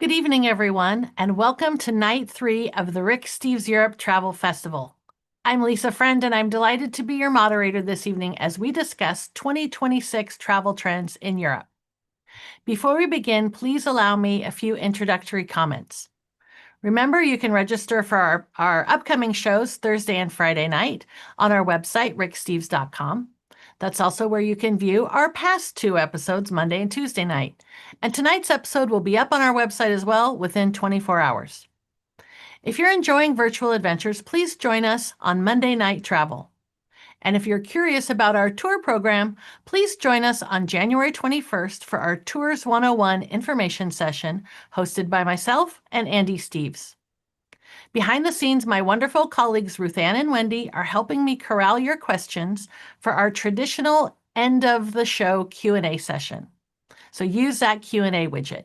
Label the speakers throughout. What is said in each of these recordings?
Speaker 1: Good evening, everyone, and welcome to night 3 of the Rick Steves Europe Travel Festival. I'm Lisa Friend, and I'm delighted to be your moderator this evening as we discuss 2026 travel trends in Europe. Before we begin, please allow me a few introductory comments. Remember, you can register for our upcoming shows Thursday and Friday night on our website, ricksteves.com. That's also where you can view our past 2 episodes, Monday and Tuesday night. And tonight's episode will be up on our website as well within 24 hours. If you're enjoying virtual adventures, please join us on Monday Night Travel. And if you're curious about our tour program, please join us on January 21st for our Tours 101 information session hosted by myself and Andy Steves. Behind the scenes, my wonderful colleagues Ruth Ann and Wendy are helping me corral your questions for our traditional end of the show Q&A session. So use that Q&A widget.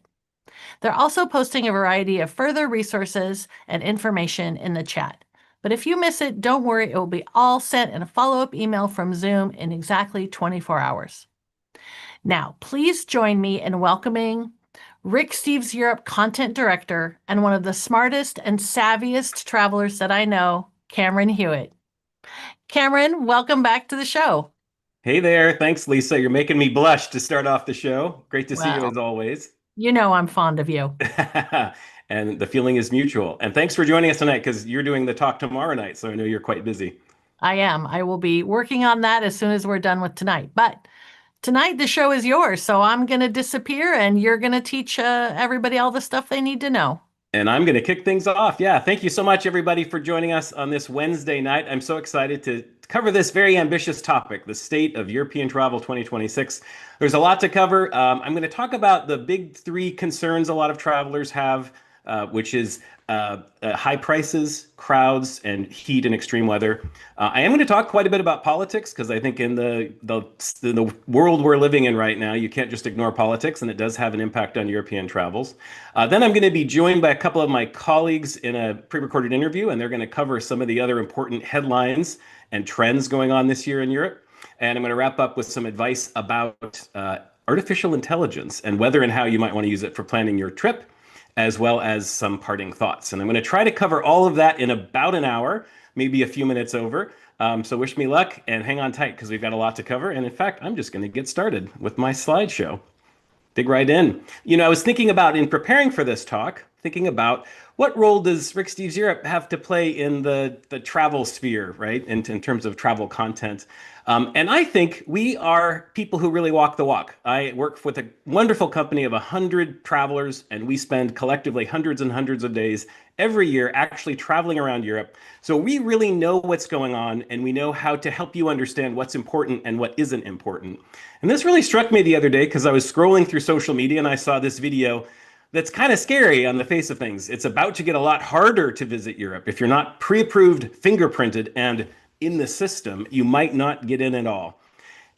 Speaker 1: They're also posting a variety of further resources and information in the chat. But if you miss it, don't worry, it will be all sent in a follow-up email from Zoom in exactly 24 hours. Now, please join me in welcoming Rick Steves Europe Content Director and one of the smartest and savviest travelers that I know, Cameron Hewitt. Cameron, welcome back to the show.
Speaker 2: Hey there. Thanks, Lisa. You're making me blush to start off the show. Great to see you as
Speaker 1: Well,
Speaker 2: always.
Speaker 1: you know I'm fond of you.
Speaker 2: And the feeling is mutual. And thanks for joining us tonight because you're doing the talk tomorrow night, so I know you're quite busy.
Speaker 1: I am. I will be working on that as soon as we're done with tonight. But tonight, the show is yours, so I'm going to disappear and you're going to teach everybody all the stuff they need to know.
Speaker 2: And I'm going to kick things off. Yeah, thank you so much, everybody, for joining us on this Wednesday night. I'm so excited to cover this very ambitious topic, the state of European travel 2026. There's a lot to cover. I'm going to talk about the big three concerns a lot of travelers have, which is high prices, crowds, and heat and extreme weather. I am going to talk quite a bit about politics because I think in the world we're living in right now, you can't just ignore politics, and it does have an impact on European travels. Then I'm going to be joined by a couple of my colleagues in a pre-recorded interview, and they're going to cover some of the other important headlines and trends going on this year in Europe. And I'm going to wrap up with some advice about artificial intelligence and whether and how you might want to use it for planning your trip, as well as some parting thoughts. And I'm going to try to cover all of that in about an hour, maybe a few minutes over. So wish me luck and hang on tight because we've got a lot to cover. And in fact, I'm just going to get started with my slideshow. Dig right in. I was thinking about in preparing for this talk, thinking about what role does Rick Steves Europe have to play in the travel sphere, right? In terms of travel content. And I think we are people who really walk the walk. I work with a wonderful company of 100 travelers, and we spend collectively hundreds and hundreds of days every year actually traveling around Europe. So we really know what's going on, and we know how to help you understand what's important and what isn't important. And this really struck me the other day because I was scrolling through social media and I saw this video that's kind of scary on the face of things. It's about to get a lot harder to visit Europe. If you're not pre-approved, fingerprinted, and in the system, you might not get in at all.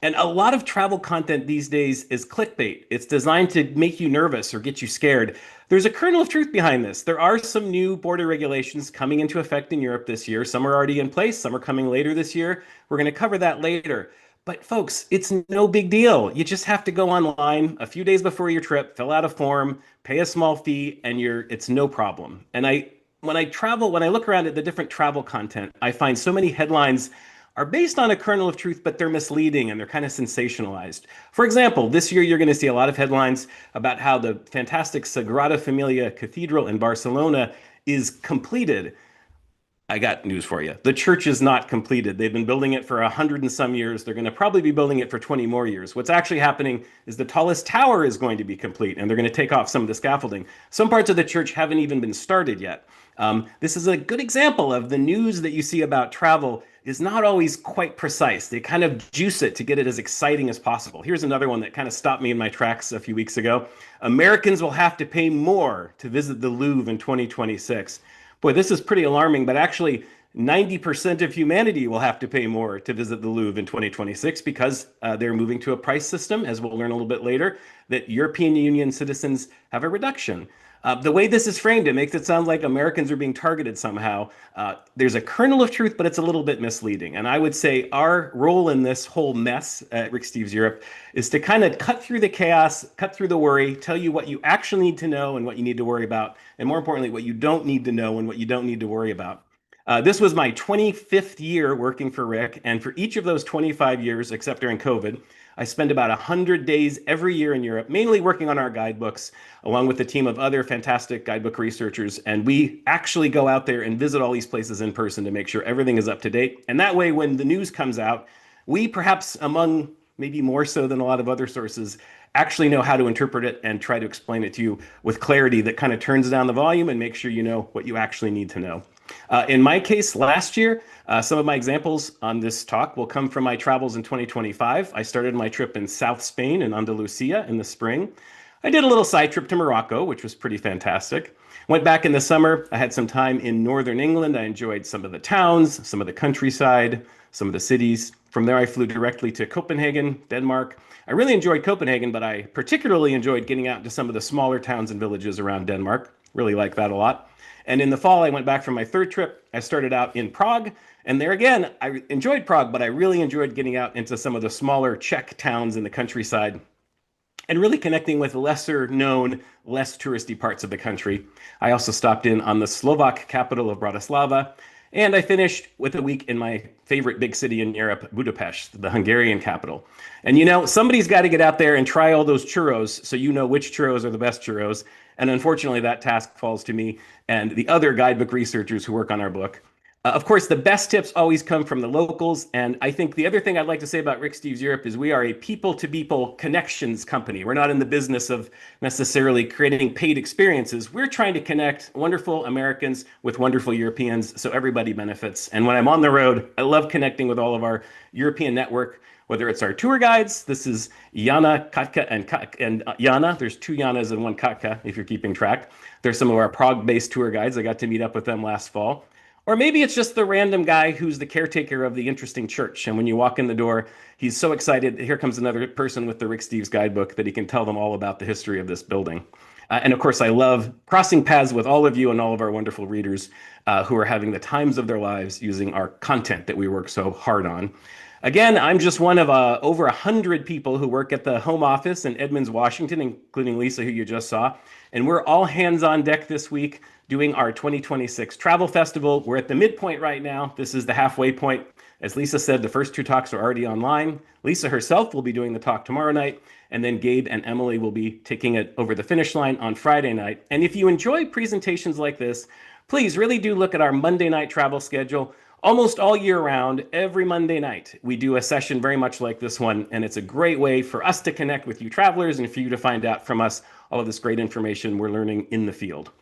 Speaker 2: And a lot of travel content these days is clickbait. It's designed to make you nervous or get you scared. There's a kernel of truth behind this. There are some new border regulations coming into effect in Europe this year. Some are already in place, some are coming later this year. We're going to cover that later. But folks, it's no big deal. You just have to go online a few days before your trip, fill out a form, pay a small fee, and it's no problem. And when I look around at the different travel content, I find so many headlines are based on a kernel of truth, but they're misleading and they're kind of sensationalized. For example, this year you're going to see a lot of headlines about how the fantastic Sagrada Familia Cathedral in Barcelona is completed. I got news for you. The church is not completed. They've been building it for 100 and some years. They're going to probably be building it for 20 more years. What's actually happening is the tallest tower is going to be complete, and they're going to take off some of the scaffolding. Some parts of the church haven't even been started yet. This is a good example of the news that you see about travel is not always quite precise. They kind of juice it to get it as exciting as possible. Here's another one that kind of stopped me in my tracks a few weeks ago. Americans will have to pay more to visit the Louvre in 2026. Boy, this is pretty alarming, but actually 90% of humanity will have to pay more to visit the Louvre in 2026 because they're moving to a price system, as we'll learn a little bit later, that European Union citizens have a reduction. The way this is framed, it makes it sound like Americans are being targeted somehow. There's a kernel of truth, but it's a little bit misleading. And I would say our role in this whole mess at Rick Steves Europe is to kind of cut through the chaos, cut through the worry, tell you what you actually need to know and what you need to worry about, and more importantly, what you don't need to know and what you don't need to worry about. This was my 25th year working for Rick, and for each of those 25 years, except during COVID, I spend about 100 days every year in Europe, mainly working on our guidebooks, along with a team of other fantastic guidebook researchers. And we actually go out there and visit all these places in person to make sure everything is up to date. And that way, when the news comes out, we perhaps among maybe more so than a lot of other sources actually know how to interpret it and try to explain it to you with clarity that kind of turns down the volume and makes sure you know what you actually need to know. In my case, last year, some of my examples on this talk will come from my travels in 2025. I started my trip in South Spain and Andalusia in the spring. I did a little side trip to Morocco, which was pretty fantastic. Went back in the summer. I had some time in northern England. I enjoyed some of the towns, some of the countryside, some of the cities. From there, I flew directly to Copenhagen, Denmark. I really enjoyed Copenhagen, but I particularly enjoyed getting out to some of the smaller towns and villages around Denmark. Really like that a lot. And in the fall, I went back for my third trip. I started out in Prague. And there again, I enjoyed Prague, but I really enjoyed getting out into some of the smaller Czech towns in the countryside and really connecting with lesser known, less touristy parts of the country. I also stopped in on the Slovak capital of Bratislava. And I finished with a week in my favorite big city in Europe, Budapest, the Hungarian capital. And you know, somebody's got to get out there and try all those churros so you know which churros are the best churros. And unfortunately, that task falls to me and the other guidebook researchers who work on our book. Of course, the best tips always come from the locals. And I think the other thing I'd like to say about Rick Steves Europe is we are a people-to-people connections company. We're not in the business of necessarily creating paid experiences. We're trying to connect wonderful Americans with wonderful Europeans so everybody benefits. And when I'm on the road, I love connecting with all of our European network, whether it's our tour guides. This is Jana, Katka, and Jana. There's two Janas and one Katka, if you're keeping track. There's some of our Prague-based tour guides. I got to meet up with them last fall. Or maybe it's just the random guy who's the caretaker of the interesting church. And when you walk in the door, he's so excited. Here comes another person with the Rick Steves guidebook that he can tell them all about the history of this building. And of course, I love crossing paths with all of you and all of our wonderful readers who are having the times of their lives using our content that we work so hard on. Again, I'm just one of over 100 people who work at the home office in Edmonds, Washington, including Lisa, who you just saw. And we're all hands on deck this week doing our 2026 Travel Festival. We're at the midpoint right now. This is the halfway point. As Lisa said, the first two talks are already online. Lisa herself will be doing the talk tomorrow night. And then Gabe and Emily will be taking it over the finish line on Friday night. And if you enjoy presentations like this, please really do look at our Monday night travel schedule. Almost all year round, every Monday night, we do a session very much like this one, and it's a great way for us to connect with you travelers and for you to find out from us all of this great information we're learning in the field.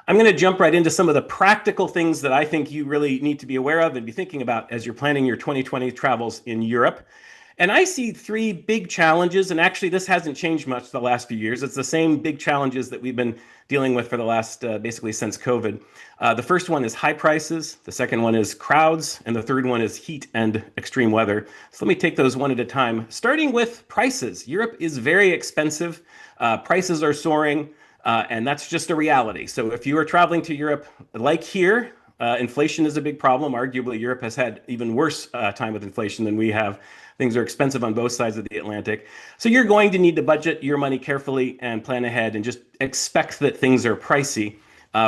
Speaker 2: I'm going to jump right into some of the practical things that I think you really need to be aware of and be thinking about as you're planning your 2020 travels in Europe. And I see three big challenges, and actually this hasn't changed much the last few years. It's the same big challenges that we've been dealing with for the last, basically since COVID. The first one is high prices, the second one is crowds, and the third one is heat and extreme weather. So let me take those one at a time. Starting with prices. Europe is very expensive. Prices are soaring, and that's just a reality. So if you are traveling to Europe, like here, inflation is a big problem. Arguably, Europe has had even worse time with inflation than we have. Things are expensive on both sides of the Atlantic. So you're going to need to budget your money carefully and plan ahead and just expect that things are pricey.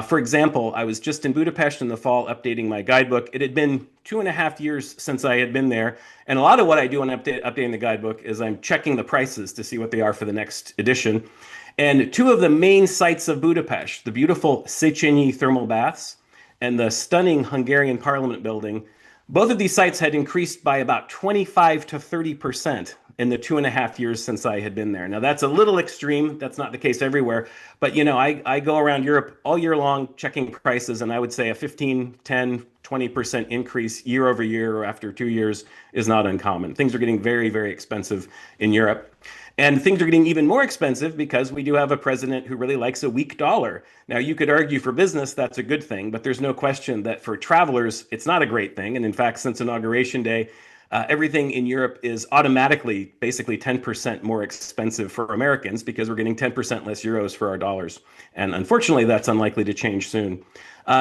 Speaker 2: For example, I was just in Budapest in the fall updating my guidebook. It had been 2.5 years since I had been there. And a lot of what I do when updating the guidebook is I'm checking the prices to see what they are for the next edition. And two of the main sites of Budapest, the beautiful Széchenyi thermal baths and the stunning Hungarian Parliament building, both of these sites had increased by about 25 to 30% in the 2.5 years since I had been there. Now, that's a little extreme. That's not the case everywhere. But, you know, I go around Europe all year long checking prices, and I would say a 15, 10, 20% increase year over year or after 2 years is not uncommon. Things are getting very, very expensive in Europe. And things are getting even more expensive because we do have a president who really likes a weak dollar. Now, you could argue for business, that's a good thing, but there's no question that for travelers, it's not a great thing. And in fact, since Inauguration Day, Everything in Europe is automatically basically 10% more expensive for Americans because we're getting 10% less euros for our dollars. And unfortunately, that's unlikely to change soon.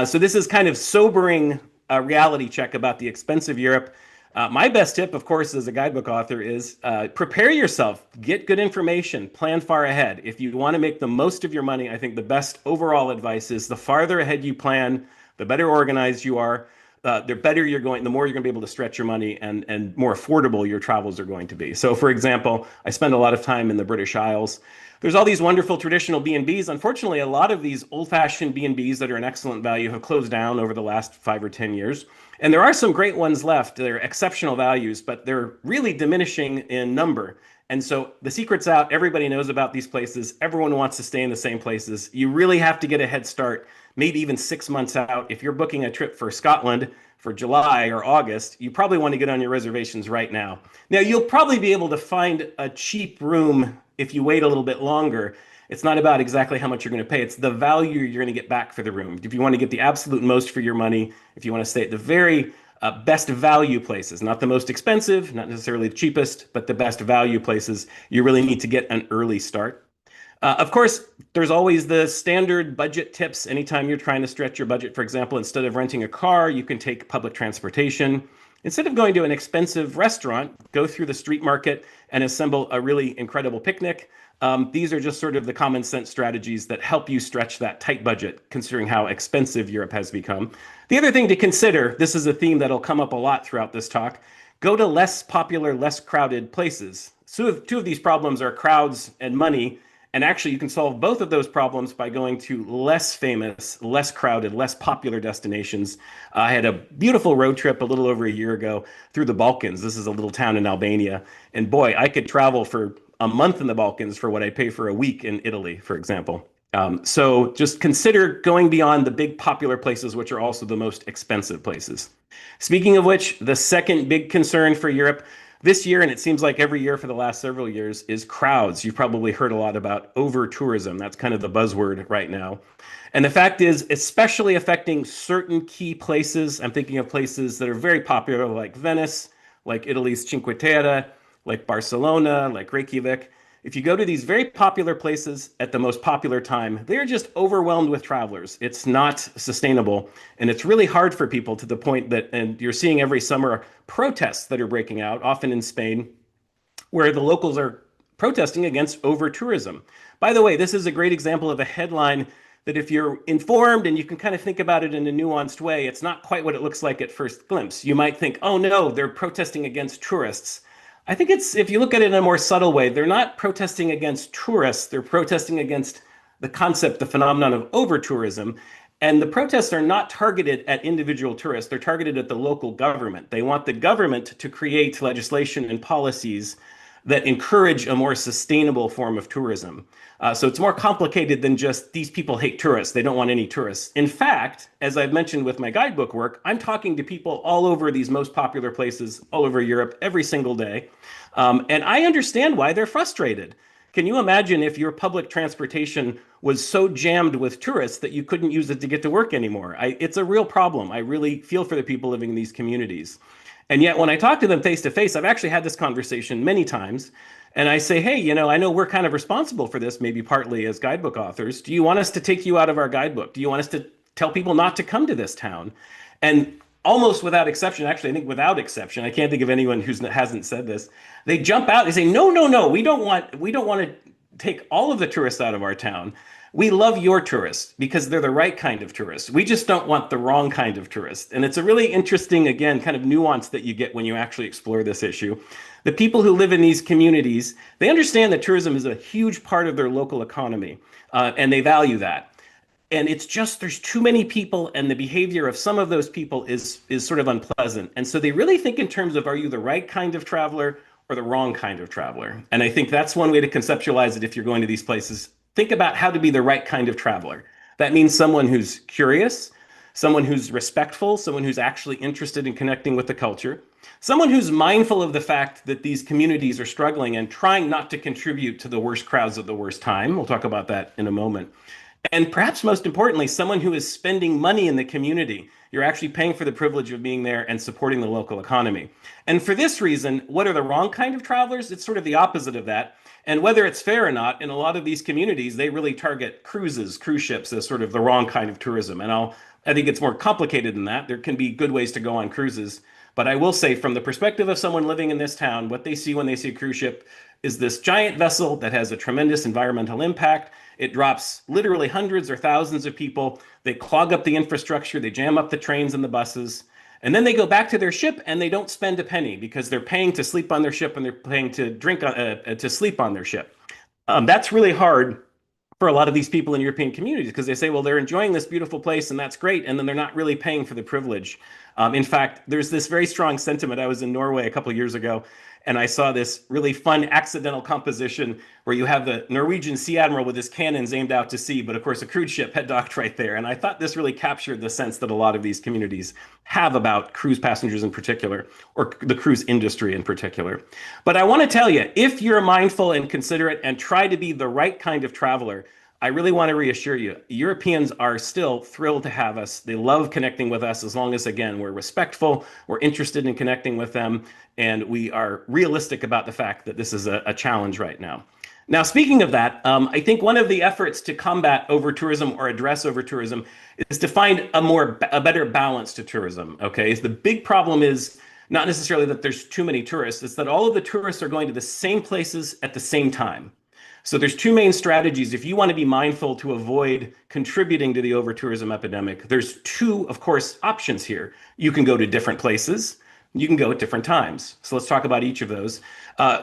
Speaker 2: So this is kind of sobering reality check about the expensive Europe. My best tip, of course, as a guidebook author is prepare yourself, get good information, plan far ahead. If you want to make the most of your money, I think the best overall advice is the farther ahead you plan, the better organized you are, the better you're going, the more you're going to be able to stretch your money and more affordable your travels are going to be. So, for example, I spend a lot of time in the British Isles. There's all these wonderful traditional B&Bs. Unfortunately, a lot of these old-fashioned B&Bs that are an excellent value have closed down over the last 5 or 10 years. And there are some great ones left. They're exceptional values, but they're really diminishing in number. And so the secret's out. Everybody knows about these places. Everyone wants to stay in the same places. You really have to get a head start, maybe even 6 months out. If you're booking a trip for Scotland for July or August, you probably want to get on your reservations right now. Now, you'll probably be able to find a cheap room if you wait a little bit longer. It's not about exactly how much you're going to pay. It's the value you're going to get back for the room. If you want to get the absolute most for your money, if you want to stay at the very best value places, not the most expensive, not necessarily the cheapest, but the best value places, you really need to get an early start. Of course, there's always the standard budget tips. Anytime you're trying to stretch your budget, for example, instead of renting a car, you can take public transportation. Instead of going to an expensive restaurant, go through the street market and assemble a really incredible picnic. These are just sort of the common sense strategies that help you stretch that tight budget, considering how expensive Europe has become. The other thing to consider, this is a theme that'll come up a lot throughout this talk, go to less popular, less crowded places. So two of these problems are crowds and money. And actually, you can solve both of those problems by going to less famous, less crowded, less popular destinations. I had a beautiful road trip a little over a year ago through the Balkans. This is a little town in Albania. And boy, I could travel for a month in the Balkans for what I pay for a week in Italy, for example. So just consider going beyond the big popular places, which are also the most expensive places. Speaking of which, the second big concern for Europe this year, and it seems like every year for the last several years, is crowds. You've probably heard a lot about over-tourism. That's kind of the buzzword right now. And the fact is, especially affecting certain key places, I'm thinking of places that are very popular, like Venice, like Italy's Cinque Terre, like Barcelona, like Reykjavik. If you go to these very popular places at the most popular time, they're just overwhelmed with travelers. It's not sustainable. And it's really hard for people to the point that, and you're seeing every summer protests that are breaking out, often in Spain, where the locals are protesting against over-tourism. By the way, this is a great example of a headline that if you're informed and you can kind of think about it in a nuanced way, it's not quite what it looks like at first glimpse. You might think, oh no, they're protesting against tourists. I think it's, if you look at it in a more subtle way, they're not protesting against tourists. They're protesting against the concept, the phenomenon of over-tourism. And the protests are not targeted at individual tourists. They're targeted at the local government. They want the government to create legislation and policies that encourage a more sustainable form of tourism. So it's more complicated than just these people hate tourists. They don't want any tourists. In fact, as I've mentioned with my guidebook work, I'm talking to people all over these most popular places, all over Europe, every single day. And I understand why they're frustrated. Can you imagine if your public transportation was so jammed with tourists that you couldn't use it to get to work anymore? It's a real problem. I really feel for the people living in these communities. And yet when I talk to them face to face, I've actually had this conversation many times. And I say, hey, I know we're kind of responsible for this, maybe partly as guidebook authors. Do you want us to take you out of our guidebook? Do you want us to tell people not to come to this town? And almost without exception, actually, I think without exception, I can't think of anyone who hasn't said this. They jump out. They say, no, no, no, we don't want to take all of the tourists out of our town. We love your tourists because they're the right kind of tourists. We just don't want the wrong kind of tourist. And it's a really interesting, again, kind of nuance that you get when you actually explore this issue. The people who live in these communities, they understand that tourism is a huge part of their local economy, and they value that. And it's just there's too many people, and the behavior of some of those people is sort of unpleasant. And so they really think in terms of, are you the right kind of traveler or the wrong kind of traveler? And I think that's one way to conceptualize it if you're going to these places. Think about how to be the right kind of traveler. That means someone who's curious, someone who's respectful, someone who's actually interested in connecting with the culture, someone who's mindful of the fact that these communities are struggling and trying not to contribute to the worst crowds at the worst time. We'll talk about that in a moment. And perhaps most importantly, someone who is spending money in the community. You're actually paying for the privilege of being there and supporting the local economy. And for this reason, what are the wrong kind of travelers? It's sort of the opposite of that. And whether it's fair or not, in a lot of these communities, they really target cruises, cruise ships as sort of the wrong kind of tourism. I think it's more complicated than that. There can be good ways to go on cruises. But I will say, from the perspective of someone living in this town, what they see when they see a cruise ship is this giant vessel that has a tremendous environmental impact. It drops literally hundreds or thousands of people. They clog up the infrastructure, they jam up the trains and the buses. And then they go back to their ship and they don't spend a penny because they're paying to sleep on their ship and they're paying to to sleep on their ship. That's really hard for a lot of these people in European communities because they say, well, they're enjoying this beautiful place and that's great. And then they're not really paying for the privilege. In fact, there's this very strong sentiment. I was in Norway a couple of years ago and I saw this really fun accidental composition where you have the Norwegian Sea Admiral with his cannons aimed out to sea, but of course a cruise ship had docked right there. And I thought this really captured the sense that a lot of these communities have about cruise passengers in particular, or the cruise industry in particular. But I want to tell you, if you're mindful and considerate and try to be the right kind of traveler, I really want to reassure you, Europeans are still thrilled to have us. They love connecting with us as long as, again, we're respectful, we're interested in connecting with them, and we are realistic about the fact that this is a challenge right now. Now, speaking of that, I think one of the efforts to combat over-tourism or address over-tourism is to find a better balance to tourism. Okay, the big problem is not necessarily that there's too many tourists; it's that all of the tourists are going to the same places at the same time. So there's two main strategies. If you want to be mindful to avoid contributing to the over-tourism epidemic, there's two, of course, options here. You can go to different places. You can go at different times. So let's talk about each of those.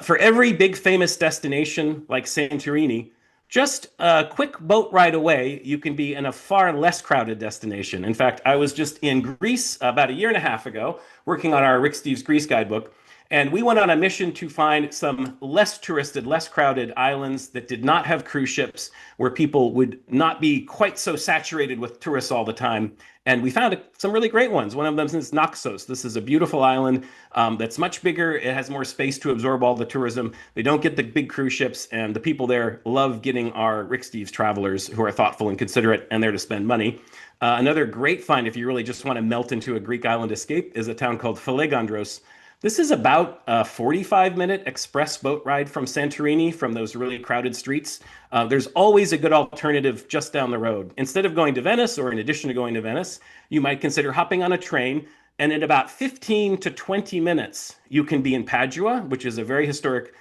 Speaker 2: For every big famous destination like Santorini, just a quick boat ride away, you can be in a far less crowded destination. In fact, I was just in Greece about a year and a half ago, working on our Rick Steves Greece guidebook. And we went on a mission to find some less touristed, less crowded islands that did not have cruise ships, where people would not be quite so saturated with tourists all the time. And we found some really great ones. One of them is Naxos. This is a beautiful island that's much bigger. It has more space to absorb all the tourism. They don't get the big cruise ships, and the people there love getting our Rick Steves travelers who are thoughtful and considerate and there to spend money. Another great find, if you really just want to melt into a Greek island escape, is a town called Folegandros. This is about a 45-minute express boat ride from Santorini, from those really crowded streets. There's always a good alternative just down the road. Instead of going to Venice, or in addition to going to Venice, you might consider hopping on a train, and in about 15 to 20 minutes, you can be in Padua, which is a very historic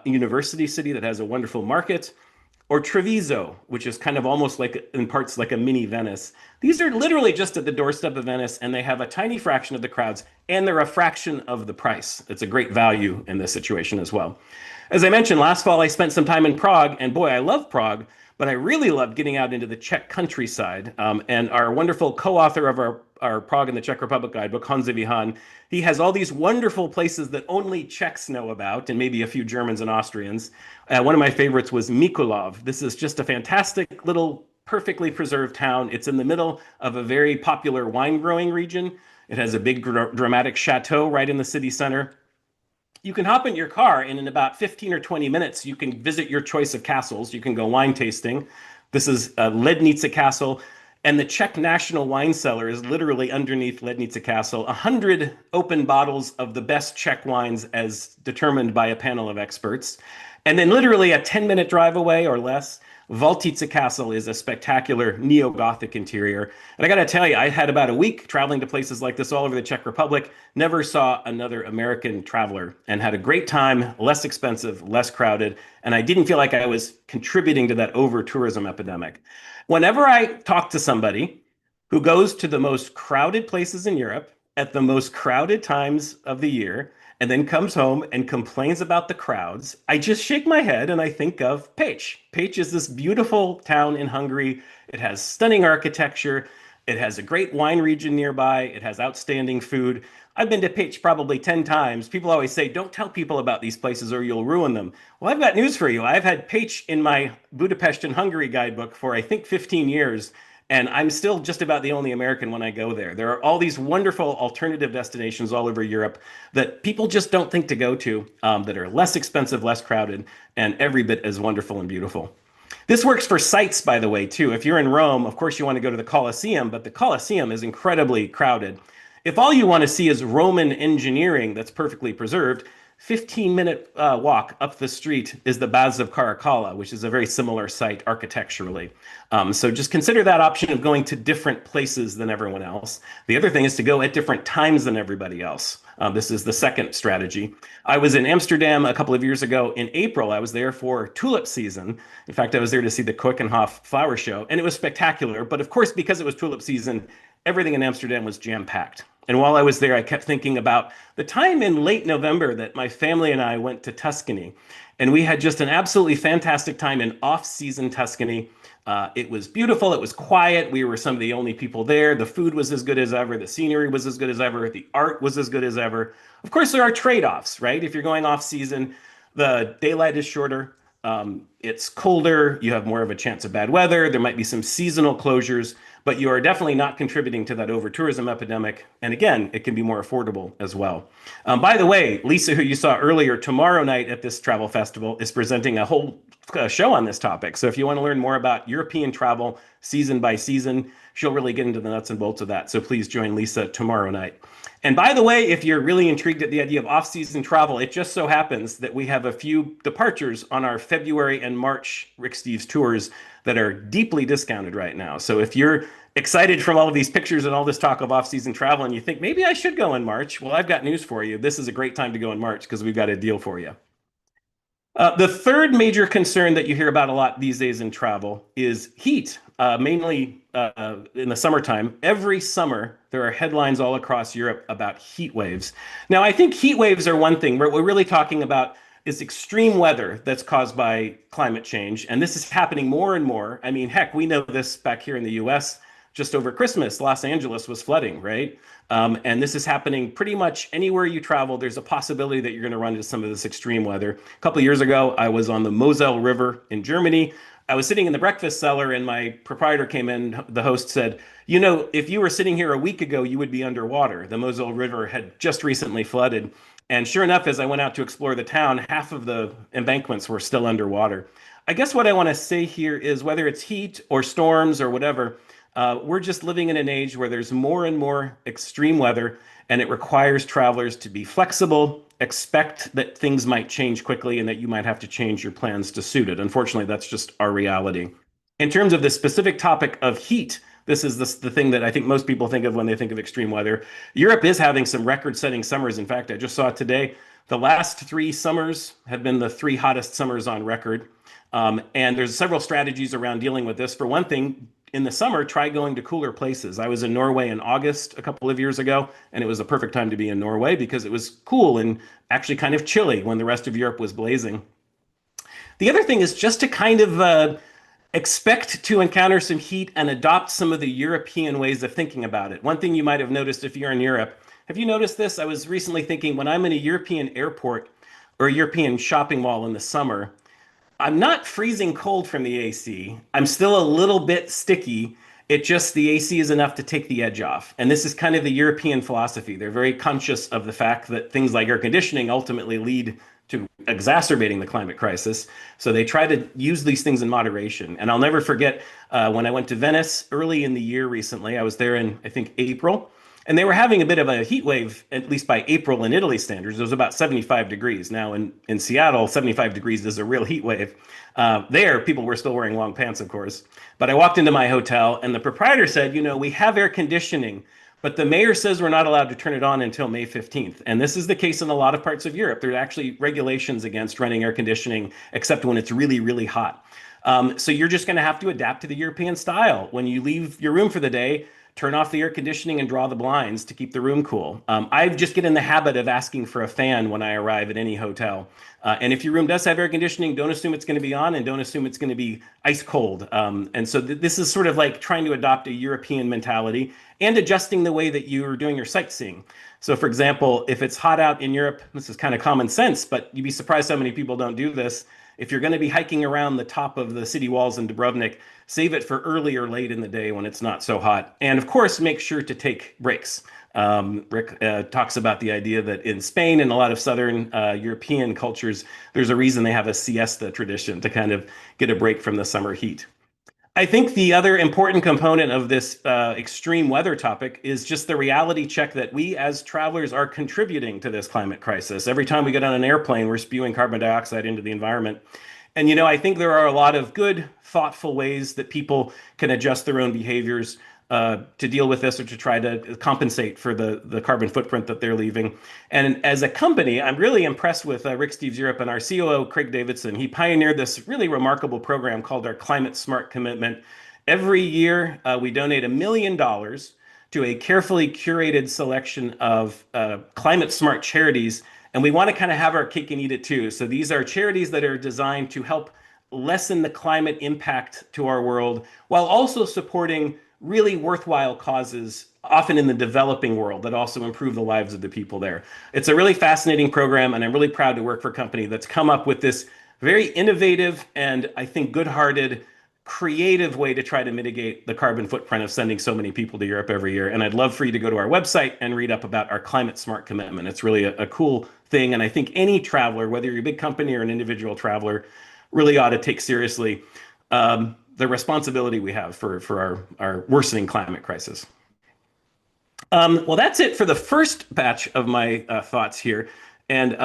Speaker 2: university city that has a wonderful market, or Treviso, which is kind of almost like, in parts, like a mini Venice. These are literally just at the doorstep of Venice, and they have a tiny fraction of the crowds, and they're a fraction of the price. It's a great value in this situation as well. As I mentioned, last fall, I spent some time in Prague, and boy, I love Prague, but I really loved getting out into the Czech countryside. And our wonderful co-author of our Prague and the Czech Republic guidebook, Honza Vihan, he has all these wonderful places that only Czechs know about, and maybe a few Germans and Austrians. One of my favorites was Mikulov. This is just a fantastic little perfectly preserved town. It's in the middle of a very popular wine growing region. It has a big dramatic chateau right in the city center. You can hop in your car, and in about 15 or 20 minutes, you can visit your choice of castles. You can go wine tasting. This is Lednica Castle, and the Czech National Wine Cellar is literally underneath Lednica Castle. 100 open bottles of the best Czech wines as determined by a panel of experts. And then literally a 10-minute drive away or less, Valtice Castle is a spectacular neo-Gothic interior. And I got to tell you, I had about a week traveling to places like this all over the Czech Republic, never saw another American traveler, and had a great time, less expensive, less crowded, and I didn't feel like I was contributing to that over-tourism epidemic. Whenever I talk to somebody who goes to the most crowded places in Europe at the most crowded times of the year, and then comes home and complains about the crowds, I just shake my head and I think of Pécs. Pécs is this beautiful town in Hungary. It has stunning architecture. It has a great wine region nearby. It has outstanding food. I've been to Pécs probably 10 times. People always say, don't tell people about these places or you'll ruin them. Well, I've got news for you. I've had Pécs in my Budapest and Hungary guidebook for, I think, 15 years. And I'm still just about the only American when I go there. There are all these wonderful alternative destinations all over Europe that people just don't think to go to, that are less expensive, less crowded, and every bit as wonderful and beautiful. This works for sites, by the way, too. If you're in Rome, of course, you want to go to the Colosseum, but the Colosseum is incredibly crowded. If all you want to see is Roman engineering that's perfectly preserved, 15-minute walk up the street is the Baths of Caracalla, which is a very similar site architecturally. So just consider that option of going to different places than everyone else. The other thing is to go at different times than everybody else. This is the second strategy. I was in Amsterdam a couple of years ago in April. I was there for tulip season. In fact, I was there to see the Keukenhof flower show, and it was spectacular. But of course, because it was tulip season, everything in Amsterdam was jam-packed. And while I was there, I kept thinking about the time in late November that my family and I went to Tuscany. And we had just an absolutely fantastic time in off-season Tuscany. It was beautiful. It was quiet. We were some of the only people there. The food was as good as ever. The scenery was as good as ever. The art was as good as ever. Of course, there are trade-offs, right? If you're going off-season, the daylight is shorter. It's colder. You have more of a chance of bad weather. There might be some seasonal closures, but you are definitely not contributing to that over-tourism epidemic. And again, it can be more affordable as well. By the way, Lisa, who you saw earlier, tomorrow night at this travel festival is presenting a whole show on this topic. So if you want to learn more about European travel season by season, she'll really get into the nuts and bolts of that. So please join Lisa tomorrow night. And by the way, if you're really intrigued at the idea of off-season travel, it just so happens that we have a few departures on our February and March Rick Steves tours that are deeply discounted right now. So if you're excited from all of these pictures and all this talk of off-season travel and you think maybe I should go in March, well, I've got news for you. This is a great time to go in March because we've got a deal for you. The third major concern that you hear about a lot these days in travel is heat, mainly in the summertime. Every summer, there are headlines all across Europe about heat waves. Now, I think heat waves are one thing. What we're really talking about is extreme weather that's caused by climate change. And this is happening more and more. I mean, heck, we know this back here in the US. Just over Christmas, Los Angeles was flooding, right? And this is happening pretty much anywhere you travel. There's a possibility that you're going to run into some of this extreme weather. A couple of years ago, I was on the Moselle River in Germany. I was sitting in the breakfast cellar and my proprietor came in. The host said, you know, if you were sitting here a week ago, you would be underwater. The Moselle River had just recently flooded. And sure enough, as I went out to explore the town, half of the embankments were still underwater. I guess what I want to say here is whether it's heat or storms or whatever, we're just living in an age where there's more and more extreme weather, and it requires travelers to be flexible, expect that things might change quickly, and that you might have to change your plans to suit it. Unfortunately, that's just our reality. In terms of the specific topic of heat, this is the thing that I think most people think of when they think of extreme weather. Europe is having some record-setting summers. In fact, I just saw today the last 3 summers have been the 3 hottest summers on record. And there's several strategies around dealing with this. For one thing, in the summer, try going to cooler places. I was in Norway in August a couple of years ago, and it was a perfect time to be in Norway because it was cool and actually kind of chilly when the rest of Europe was blazing. The other thing is just to kind of expect to encounter some heat and adopt some of the European ways of thinking about it. One thing you might have noticed if you're in Europe, have you noticed this? I was recently thinking when I'm in a European airport or a European shopping mall in the summer, I'm not freezing cold from the AC. I'm still a little bit sticky. It just, the AC is enough to take the edge off. And this is kind of the European philosophy. They're very conscious of the fact that things like air conditioning ultimately lead to exacerbating the climate crisis. So they try to use these things in moderation. And I'll never forget when I went to Venice early in the year recently. I was there in, I think, April. And they were having a bit of a heat wave, at least by April in Italy standards. It was about 75 degrees. Now in Seattle, 75 degrees is a real heat wave. There, people were still wearing long pants, of course. But I walked into my hotel and the proprietor said, you know, we have air conditioning, but the mayor says we're not allowed to turn it on until May 15th. And this is the case in a lot of parts of Europe. There are actually regulations against running air conditioning, except when it's really, really hot. So you're just going to have to adapt to the European style. When you leave your room for the day, turn off the air conditioning and draw the blinds to keep the room cool. I just get in the habit of asking for a fan when I arrive at any hotel. And if your room does have air conditioning, don't assume it's going to be on and don't assume it's going to be ice cold. And so this is sort of like trying to adopt a European mentality and adjusting the way that you're doing your sightseeing. So for example, if it's hot out in Europe, this is kind of common sense, but you'd be surprised how many people don't do this. if you're going to be hiking around the top of the city walls in Dubrovnik, save it for early or late in the day when it's not so hot. And of course, make sure to take breaks. Rick talks about the idea that in Spain and a lot of Southern European cultures, there's a reason they have a siesta tradition to kind of get a break from the summer heat. I think the other important component of this extreme weather topic is just the reality check that we as travelers are contributing to this climate crisis. Every time we get on an airplane, we're spewing carbon dioxide into the environment. And, I think there are a lot of good, thoughtful ways that people can adjust their own behaviors to deal with this or to try to compensate for the carbon footprint that they're leaving. And as a company, I'm really impressed with Rick Steves Europe and our COO, Craig Davidson. He pioneered this really remarkable program called our Climate Smart Commitment. Every year, we donate $1 million to a carefully curated selection of climate smart charities. And we want to kind of have our cake and eat it too. So these are charities that are designed to help lessen the climate impact to our world while also supporting really worthwhile causes, often in the developing world, that also improve the lives of the people there. It's a really fascinating program, and I'm really proud to work for a company that's come up with this very innovative and I think good-hearted, creative way to try to mitigate the carbon footprint of sending so many people to Europe every year. And I'd love for you to go to our website and read up about our climate smart commitment. It's really a cool thing. And I think any traveler, whether you're a big company or an individual traveler, really ought to take seriously the responsibility we have for our worsening climate crisis. Well, that's it for the first batch of my thoughts here. And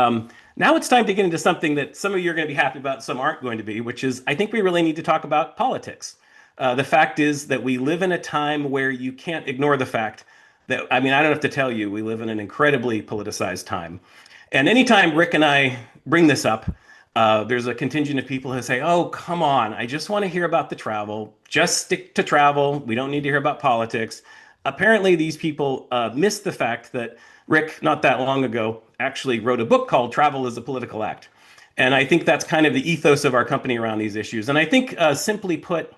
Speaker 2: now it's time to get into something that some of you are going to be happy about, some aren't going to be, which is I think we really need to talk about politics. The fact is that we live in a time where you can't ignore the fact that, I mean, I don't have to tell you, we live in an incredibly politicized time. And anytime Rick and I bring this up, there's a contingent of people who say, oh, come on, I just want to hear about the travel. Just stick to travel. We don't need to hear about politics. Apparently, these people missed the fact that Rick, not that long ago, actually wrote a book called Travel is a Political Act. And I think that's kind of the ethos of our company around these issues. And I think, simply put,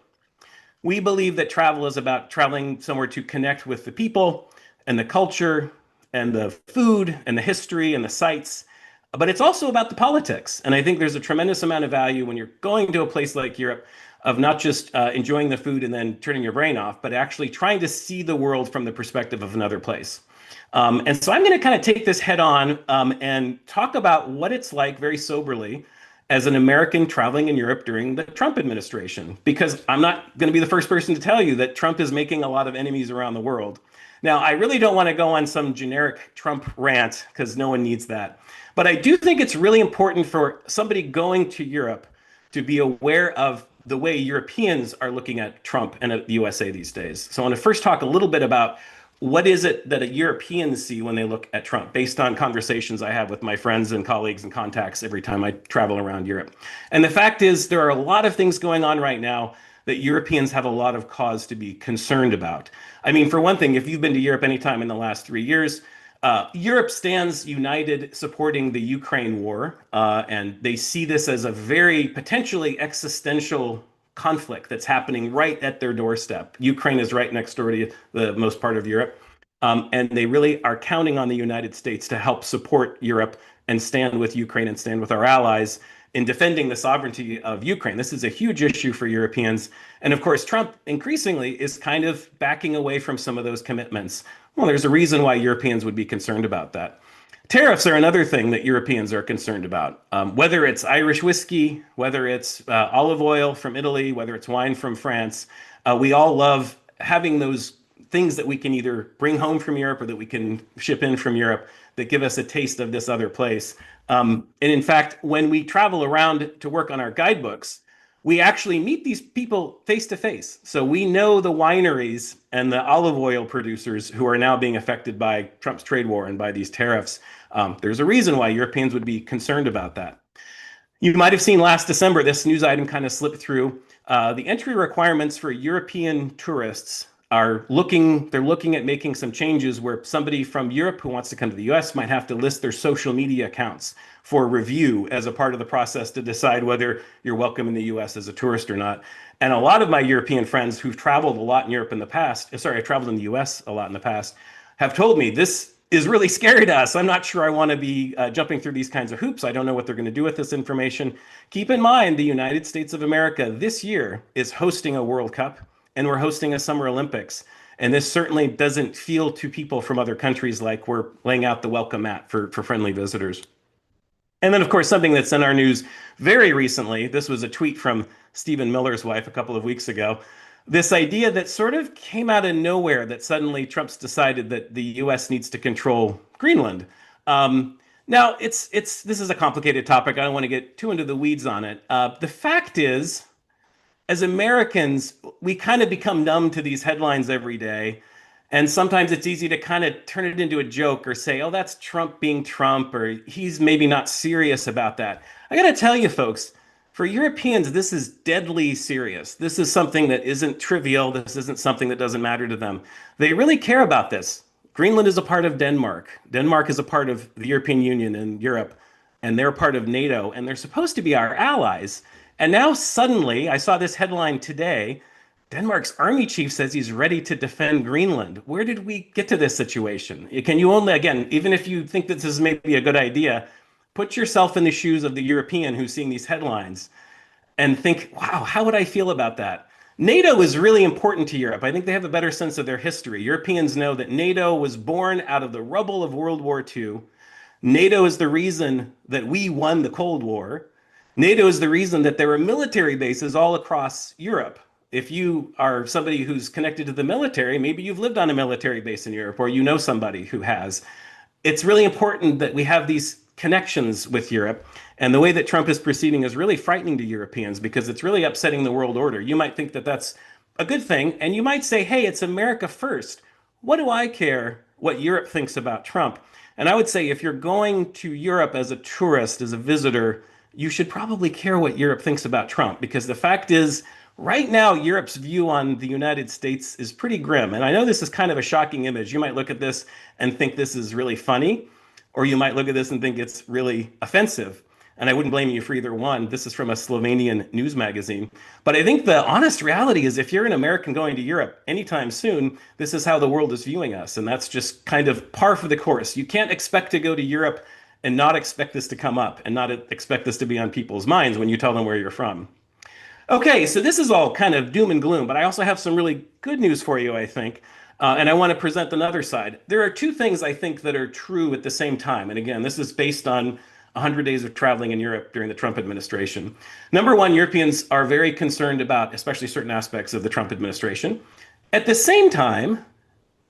Speaker 2: we believe that travel is about traveling somewhere to connect with the people and the culture and the food and the history and the sites. But it's also about the politics. And I think there's a tremendous amount of value when you're going to a place like Europe of not just enjoying the food and then turning your brain off, but actually trying to see the world from the perspective of another place. And so I'm going to kind of take this head on and talk about what it's like very soberly as an American traveling in Europe during the Trump administration, because I'm not going to be the first person to tell you that Trump is making a lot of enemies around the world. Now, I really don't want to go on some generic Trump rant because no one needs that. But I do think it's really important for somebody going to Europe to be aware of the way Europeans are looking at Trump and at the USA these days. So I want to first talk a little bit about what is it that Europeans see when they look at Trump, based on conversations I have with my friends and colleagues and contacts every time I travel around Europe. And the fact is, there are a lot of things going on right now that Europeans have a lot of cause to be concerned about. I mean, for one thing, if you've been to Europe anytime in the last 3 years, Europe stands united supporting the Ukraine war, and they see this as a very potentially existential conflict that's happening right at their doorstep. Ukraine is right next door to the most part of Europe, and they really are counting on the United States to help support Europe and stand with Ukraine and stand with our allies in defending the sovereignty of Ukraine. This is a huge issue for Europeans. And of course, Trump increasingly is kind of backing away from some of those commitments. Well, there's a reason why Europeans would be concerned about that. Tariffs are another thing that Europeans are concerned about. Whether it's Irish whiskey, whether it's olive oil from Italy, whether it's wine from France, we all love having those things that we can either bring home from Europe or that we can ship in from Europe that give us a taste of this other place. And in fact, when we travel around to work on our guidebooks, we actually meet these people face to face. So we know the wineries and the olive oil producers who are now being affected by Trump's trade war and by these tariffs. There's a reason why Europeans would be concerned about that. You might have seen last December, this news item kind of slipped through. The entry requirements for European tourists they're looking at making some changes where somebody from Europe who wants to come to the US might have to list their social media accounts for review as a part of the process to decide whether you're welcome in the US as a tourist or not. And a lot of my European friends who've traveled a lot in Europe in the past, sorry, I traveled in the US a lot in the past, have told me this is really scary to us. I'm not sure I want to be jumping through these kinds of hoops. I don't know what they're going to do with this information. Keep in mind, the United States of America this year is hosting a World Cup and we're hosting a Summer Olympics. And this certainly doesn't feel to people from other countries like we're laying out the welcome mat for friendly visitors. And then, of course, something that's in our news very recently. This was a tweet from Stephen Miller's wife a couple of weeks ago. This idea that sort of came out of nowhere that suddenly Trump's decided that the U.S. needs to control Greenland. Now, this is a complicated topic. I don't want to get too into the weeds on it. The fact is, as Americans, we kind of become numb to these headlines every day. And sometimes it's easy to kind of turn it into a joke or say, oh, that's Trump being Trump, or he's maybe not serious about that. I got to tell you, folks, for Europeans, this is deadly serious. This is something that isn't trivial. This isn't something that doesn't matter to them. They really care about this. Greenland is a part of Denmark. Denmark is a part of the European Union and Europe, and they're part of NATO, and they're supposed to be our allies. And now suddenly, I saw this headline today. Denmark's army chief says he's ready to defend Greenland. Where did we get to this situation? Can you only, again, even if you think that this is maybe a good idea, put yourself in the shoes of the European who's seeing these headlines and think, wow, how would I feel about that? NATO is really important to Europe. I think they have a better sense of their history. Europeans know that NATO was born out of the rubble of World War II. NATO is the reason that we won the Cold War. NATO is the reason that there are military bases all across Europe. If you are somebody who's connected to the military, maybe you've lived on a military base in Europe or you know somebody who has. It's really important that we have these connections with Europe. And the way that Trump is proceeding is really frightening to Europeans because it's really upsetting the world order. You might think that that's a good thing, and you might say, hey, it's America first. What do I care what Europe thinks about Trump? And I would say if you're going to Europe as a tourist, as a visitor, you should probably care what Europe thinks about Trump because the fact is, right now, Europe's view on the United States is pretty grim. And I know this is kind of a shocking image. You might look at this and think this is really funny, or you might look at this and think it's really offensive. And I wouldn't blame you for either one. This is from a Slovenian news magazine. But I think the honest reality is if you're an American going to Europe anytime soon, this is how the world is viewing us. And that's just kind of par for the course. You can't expect to go to Europe and not expect this to come up and not expect this to be on people's minds when you tell them where you're from. Okay, so this is all kind of doom and gloom, but I also have some really good news for you, I think. And I want to present another side. There are two things I think that are true at the same time. And again, this is based on 100 days of traveling in Europe during the Trump administration. Number one, Europeans are very concerned about especially certain aspects of the Trump administration. At the same time,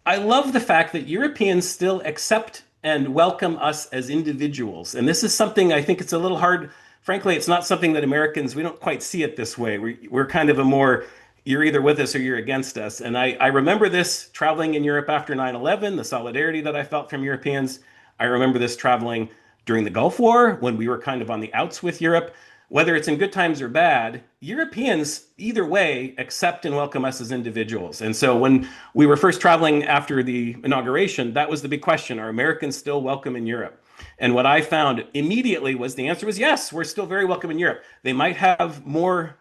Speaker 2: I love the fact that Europeans still accept and welcome us as individuals. And this is something I think it's a little hard. Frankly, it's not something that Americans, we don't quite see it this way. We're kind of a more, you're either with us or you're against us. And I remember this traveling in Europe after 9/11, the solidarity that I felt from Europeans. I remember this traveling during the Gulf War when we were kind of on the outs with Europe. Whether it's in good times or bad, Europeans, either way, accept and welcome us as individuals. And so when we were first traveling after the inauguration, that was the big question. Are Americans still welcome in Europe? And what I found immediately was the answer was yes, we're still very welcome in Europe. They might have more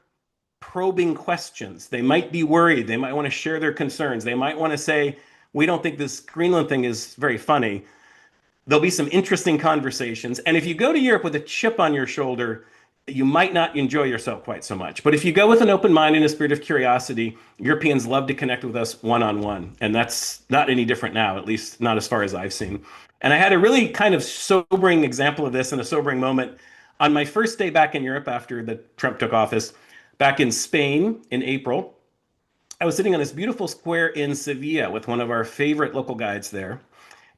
Speaker 2: probing questions. They might be worried. They might want to share their concerns. They might want to say, we don't think this Greenland thing is very funny. There'll be some interesting conversations. And if you go to Europe with a chip on your shoulder, you might not enjoy yourself quite so much. But if you go with an open mind and a spirit of curiosity, Europeans love to connect with us one-on-one. And that's not any different now, at least not as far as I've seen. And I had a really kind of sobering example of this and a sobering moment on my first day back in Europe after Trump took office, back in Spain in April. I was sitting on this beautiful square in Sevilla with one of our favorite local guides there.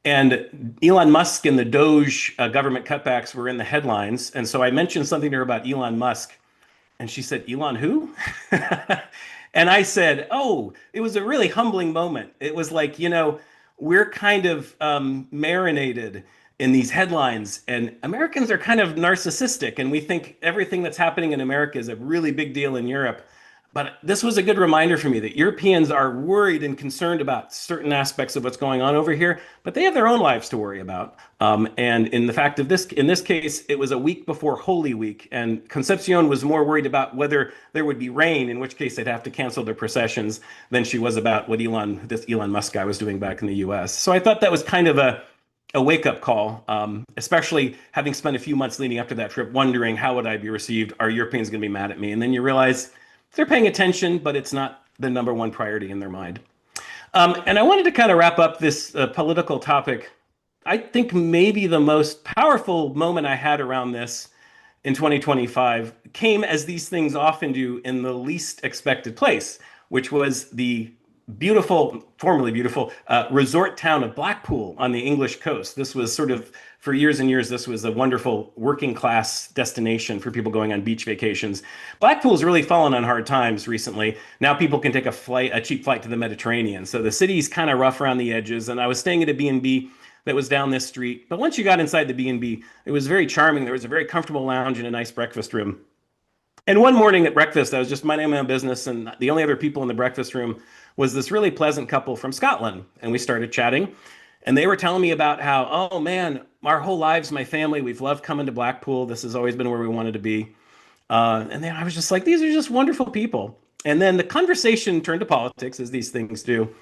Speaker 2: And Elon Musk and the Doge government cutbacks were in the headlines. And so I mentioned something to her about Elon Musk. And she said, Elon who? And I said, oh, it was a really humbling moment. It was like, we're kind of marinated in these headlines. And Americans are kind of narcissistic. And we think everything that's happening in America is a really big deal in Europe. But this was a good reminder for me that Europeans are worried and concerned about certain aspects of what's going on over here, but they have their own lives to worry about. And in this case, it was a week before Holy Week, and Concepcion was more worried about whether there would be rain, in which case they'd have to cancel their processions, than she was about what this Elon Musk guy was doing back in the U.S. So I thought that was kind of a a wake-up call, especially having spent a few months leading up to that trip, wondering how would I be received? Are Europeans going to be mad at me? And then you realize they're paying attention, but it's not the number one priority in their mind. And I wanted to kind of wrap up this political topic. I think maybe the most powerful moment I had around this in 2025 came as these things often do in the least expected place, which was the beautiful, formerly beautiful, resort town of Blackpool on the English coast. This was sort of, for years and years, this was a wonderful working class destination for people going on beach vacations. Blackpool's really fallen on hard times recently. Now people can take a cheap flight to the Mediterranean. So the city's kind of rough around the edges. And I was staying at a B&B that was down this street. But once you got inside the B&B, it was very charming. There was a very comfortable lounge and a nice breakfast room. And one morning at breakfast, I was just minding my own business, and the only other people in the breakfast room was this really pleasant couple from Scotland. And we started chatting, and they were telling me about how, oh man, our whole lives, my family, we've loved coming to Blackpool. This has always been where we wanted to be. And then I was just like, these are just wonderful people. And then the conversation turned to politics, as these things do.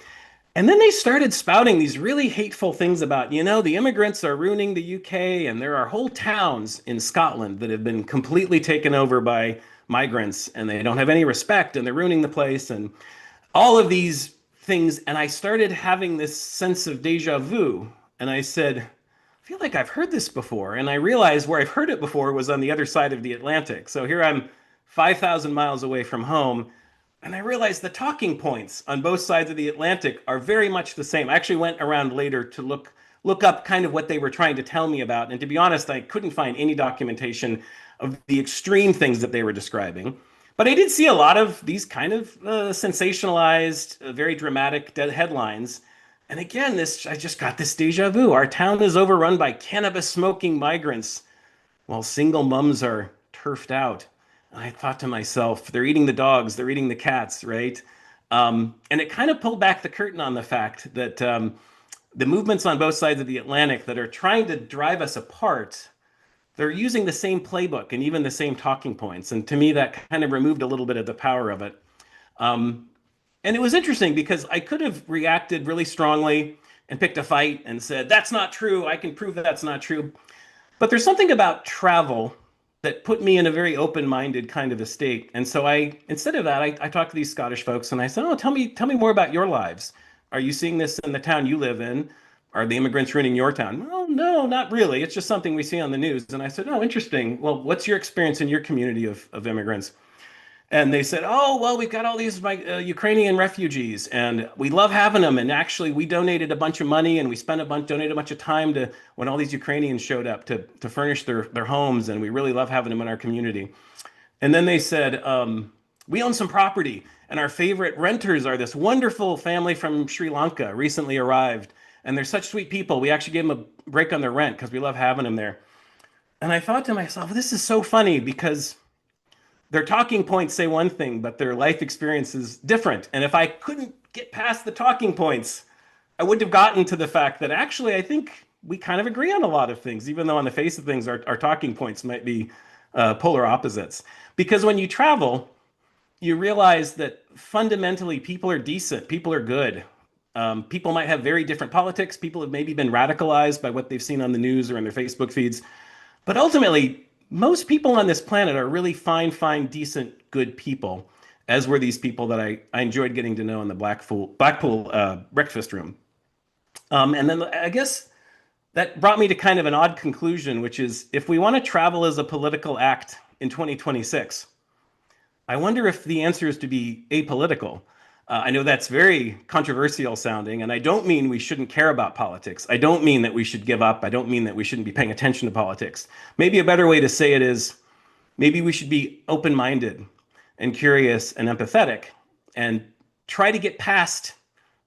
Speaker 2: And then they started spouting these really hateful things about, the immigrants are ruining the UK, and there are whole towns in Scotland that have been completely taken over by migrants, and they don't have any respect, and they're ruining the place, and all of these things. And I started having this sense of deja vu. And I said, I feel like I've heard this before. And I realized where I've heard it before was on the other side of the Atlantic. So here I'm 5,000 miles away from home. And I realized the talking points on both sides of the Atlantic are very much the same. I actually went around later to look up kind of what they were trying to tell me about. And to be honest, I couldn't find any documentation of the extreme things that they were describing. But I did see a lot of these kind of sensationalized, very dramatic headlines. And again, I just got this deja vu. Our town is overrun by cannabis smoking migrants while single mums are turfed out. And I thought to myself, they're eating the dogs, they're eating the cats, right? And it kind of pulled back the curtain on the fact that the movements on both sides of the Atlantic that are trying to drive us apart, they're using the same playbook and even the same talking points. And to me, that kind of removed a little bit of the power of it. And it was interesting because I could have reacted really strongly and picked a fight and said, that's not true. I can prove that that's not true. But there's something about travel that put me in a very open-minded kind of a state. And so instead of that, I talked to these Scottish folks and I said, oh, tell me more about your lives. Are you seeing this in the town you live in? Are the immigrants ruining your town? Well, no, not really. It's just something we see on the news. And I said, oh, interesting. Well, what's your experience in your community of immigrants? And they said, oh, well, we've got all these Ukrainian refugees and we love having them. And actually, we donated a bunch of money and we donated a bunch of time to when all these Ukrainians showed up to furnish their homes. And we really love having them in our community. And then they said, we own some property and our favorite renters are this wonderful family from Sri Lanka, recently arrived. And they're such sweet people. We actually gave them a break on their rent because we love having them there. And I thought to myself, this is so funny because their talking points say one thing, but their life experience is different. And if I couldn't get past the talking points, I wouldn't have gotten to the fact that actually I think we kind of agree on a lot of things, even though on the face of things, our talking points might be polar opposites. Because when you travel, you realize that fundamentally people are decent, people are good. People might have very different politics. People have maybe been radicalized by what they've seen on the news or in their Facebook feeds. But ultimately, most people on this planet are really fine, decent, good people, as were these people that I enjoyed getting to know in the Blackpool breakfast room. And then I guess that brought me to kind of an odd conclusion, which is if we want to travel as a political act in 2026, I wonder if the answer is to be apolitical. I know that's very controversial sounding, and I don't mean we shouldn't care about politics. I don't mean that we should give up. I don't mean that we shouldn't be paying attention to politics. Maybe a better way to say it is maybe we should be open-minded and curious and empathetic and try to get past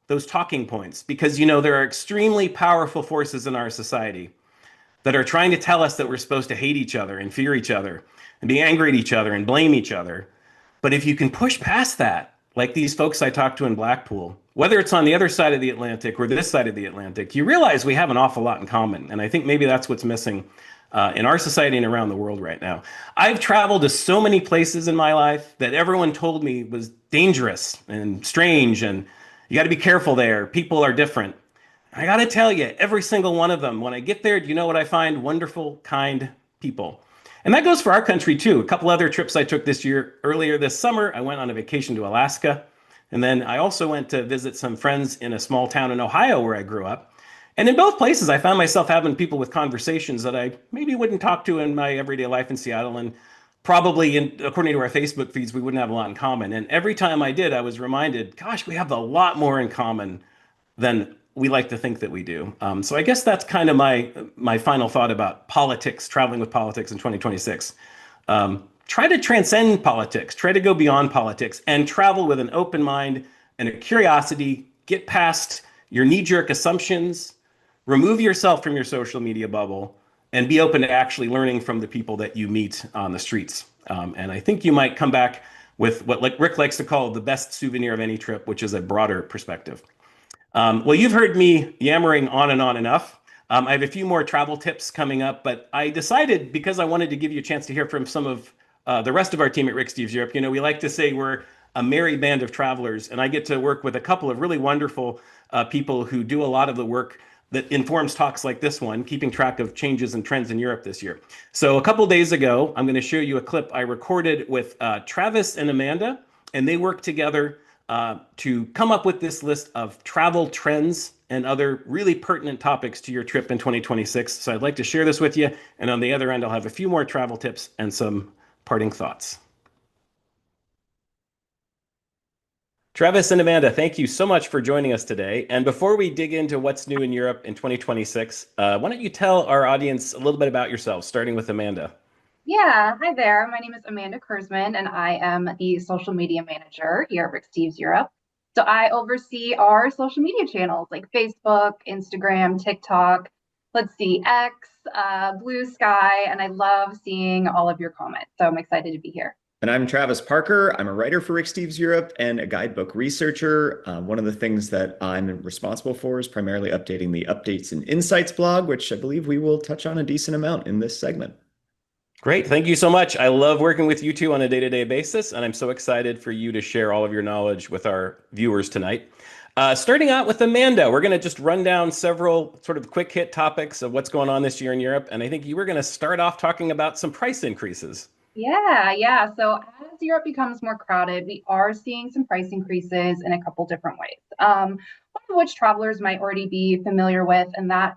Speaker 2: those talking points because, there are extremely powerful forces in our society that are trying to tell us that we're supposed to hate each other and fear each other and be angry at each other and blame each other. But if you can push past that, like these folks I talked to in Blackpool, whether it's on the other side of the Atlantic or this side of the Atlantic, you realize we have an awful lot in common. And I think maybe that's what's missing in our society and around the world right now. I've traveled to so many places in my life that everyone told me was dangerous and strange, and you got to be careful there. People are different. I got to tell you, every single one of them, when I get there, do you know what I find? Wonderful, kind people. And that goes for our country too. A couple other trips I took this year. Earlier this summer, I went on a vacation to Alaska. And then I also went to visit some friends in a small town in Ohio where I grew up. And in both places, I found myself having people with conversations that I maybe wouldn't talk to in my everyday life in Seattle. And probably, according to our Facebook feeds, we wouldn't have a lot in common. And every time I did, I was reminded, gosh, we have a lot more in common than we like to think that we do. So I guess that's kind of my final thought about politics, traveling with politics in 2026. Try to transcend politics, try to go beyond politics, and travel with an open mind and a curiosity. Get past your knee-jerk assumptions, remove yourself from your social media bubble, and be open to actually learning from the people that you meet on the streets. And I think you might come back with what like Rick likes to call the best souvenir of any trip, which is a broader perspective. Well, you've heard me yammering on and on enough. I have a few more travel tips coming up, but I decided because I wanted to give you a chance to hear from some of the rest of our team at Rick Steves Europe. You know, we like to say we're a merry band of travelers, and I get to work with a couple of really wonderful people who do a lot of the work that informs talks like this one, keeping track of changes and trends in Europe this year. So a couple days ago, I'm going to show you a clip I recorded with Travis and Amanda, and they worked together to come up with this list of travel trends and other really pertinent topics to your trip in 2026. So I'd like to share this with you. And on the other end, I'll have a few more travel tips and some parting thoughts. Travis and Amanda, thank you so much for joining us today. And before we dig into what's new in Europe in 2026, why don't you tell our audience a little bit about yourselves, starting with Amanda?
Speaker 3: Yeah, hi there. My name is Amanda Kurzman, and I am the social media manager here at Rick Steves Europe. So I oversee our social media channels like Facebook, Instagram, TikTok, let's see, X, Blue Sky, and I love seeing all of your comments. So I'm excited to be here.
Speaker 4: And I'm Travis Parker. I'm a writer for Rick Steves Europe and a guidebook researcher. One of the things that I'm responsible for is primarily updating the Updates and Insights blog, which I believe we will touch on a decent amount in this segment.
Speaker 2: Great. Thank you so much. I love working with you two on a day-to-day basis, and I'm so excited for you to share all of your knowledge with our viewers tonight. Starting out with Amanda, we're going to just run down several sort of quick hit topics of what's going on this year in Europe. And I think you were going to start off talking about some price increases.
Speaker 3: Yeah. So as Europe becomes more crowded, we are seeing some price increases in a couple different ways. One of which travelers might already be familiar with, and that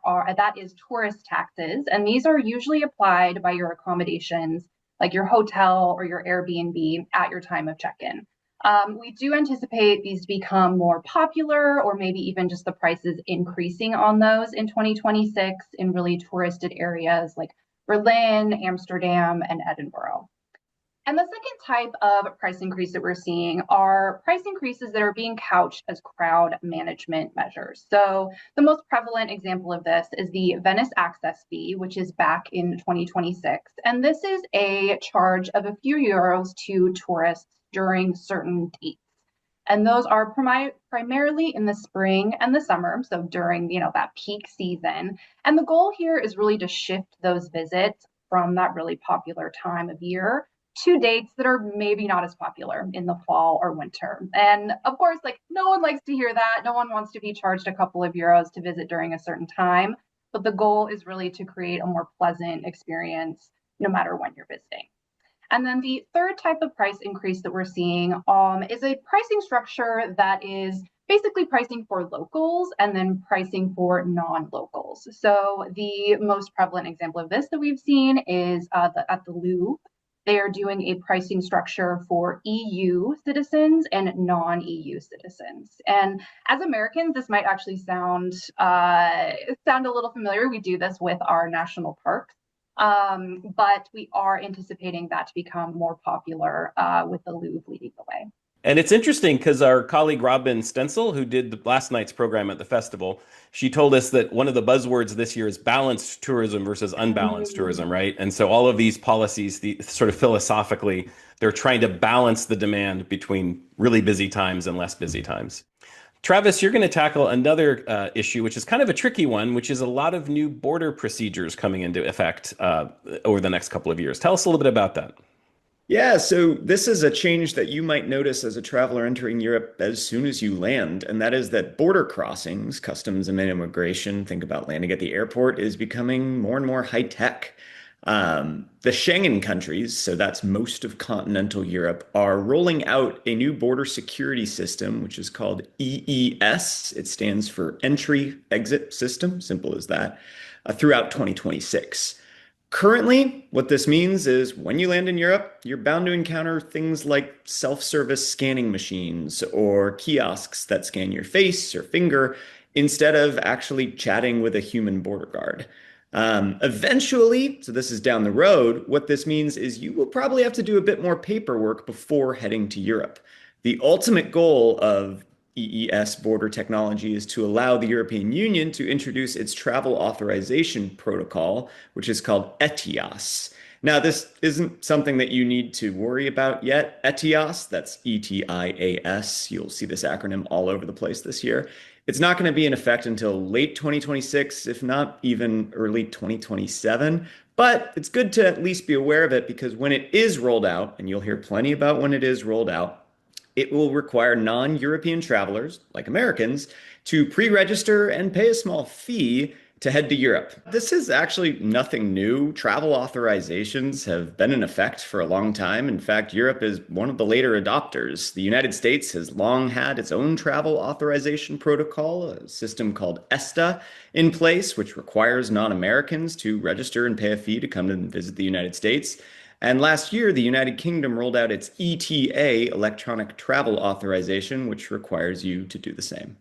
Speaker 3: is tourist taxes. And these are usually applied by your accommodations, like your hotel or your Airbnb at your time of check-in. We do anticipate these to become more popular, or maybe even just the prices increasing on those in 2026 in really touristed areas like Berlin, Amsterdam, and Edinburgh. And the second type of price increase that we're seeing are price increases that are being couched as crowd management measures. So the most prevalent example of this is the Venice Access Fee, which is back in 2026. And this is a charge of a few euros to tourists during certain dates. And those are primarily in the spring and the summer, so during that peak season. And the goal here is really to shift those visits from that really popular time of year to dates that are maybe not as popular in the fall or winter. And of course, like no one likes to hear that. No one wants to be charged a couple of euros to visit during a certain time. But the goal is really to create a more pleasant experience no matter when you're visiting. And then the third type of price increase that we're seeing is a pricing structure that is basically pricing for locals and then pricing for non-locals. So the most prevalent example of this that we've seen is at the Louvre. They are doing a pricing structure for EU citizens and non-EU citizens. And as Americans, this might actually sound a little familiar. We do this with our national parks. But we are anticipating that to become more popular with the Louvre leading the way.
Speaker 2: And it's interesting because our colleague Robin Stencil, who did last night's program at the festival, she told us that one of the buzzwords this year is balanced tourism versus unbalanced tourism, right? And so all of these policies, sort of philosophically, they're trying to balance the demand between really busy times and less busy times. Travis, you're going to tackle another issue, which is kind of a tricky one, which is a lot of new border procedures coming into effect over the next couple of years. Tell us a little bit about that.
Speaker 4: Yeah, so this is a change that you might notice as a traveler entering Europe as soon as you land, and that is that border crossings, customs and immigration, think about landing at the airport, is becoming more and more high tech. The Schengen countries, so that's most of continental Europe, are rolling out a new border security system, which is called EES. It stands for Entry Exit System, simple as that, throughout 2026. Currently, what this means is when you land in Europe, you're bound to encounter things like self-service scanning machines or kiosks that scan your face or finger instead of actually chatting with a human border guard. Eventually, so this is down the road, what this means is you will probably have to do a bit more paperwork before heading to Europe. The ultimate goal of EES border technology is to allow the European Union to introduce its travel authorization protocol, which is called ETIAS. Now, this isn't something that you need to worry about yet. ETIAS, that's ETIAS. You'll see this acronym all over the place this year. It's not going to be in effect until late 2026, if not even early 2027. But it's good to at least be aware of it because when it is rolled out, and you'll hear plenty about when it is rolled out, it will require non-European travelers, like Americans, to pre-register and pay a small fee to head to Europe. This is actually nothing new. Travel authorizations have been in effect for a long time. In fact, Europe is one of the later adopters. The United States has long had its own travel authorization protocol, a system called ESTA, in place, which requires non-Americans to register and pay a fee to come and visit the United States. And last year, the United Kingdom rolled out its ETA, Electronic Travel Authorization, which requires you to do the same.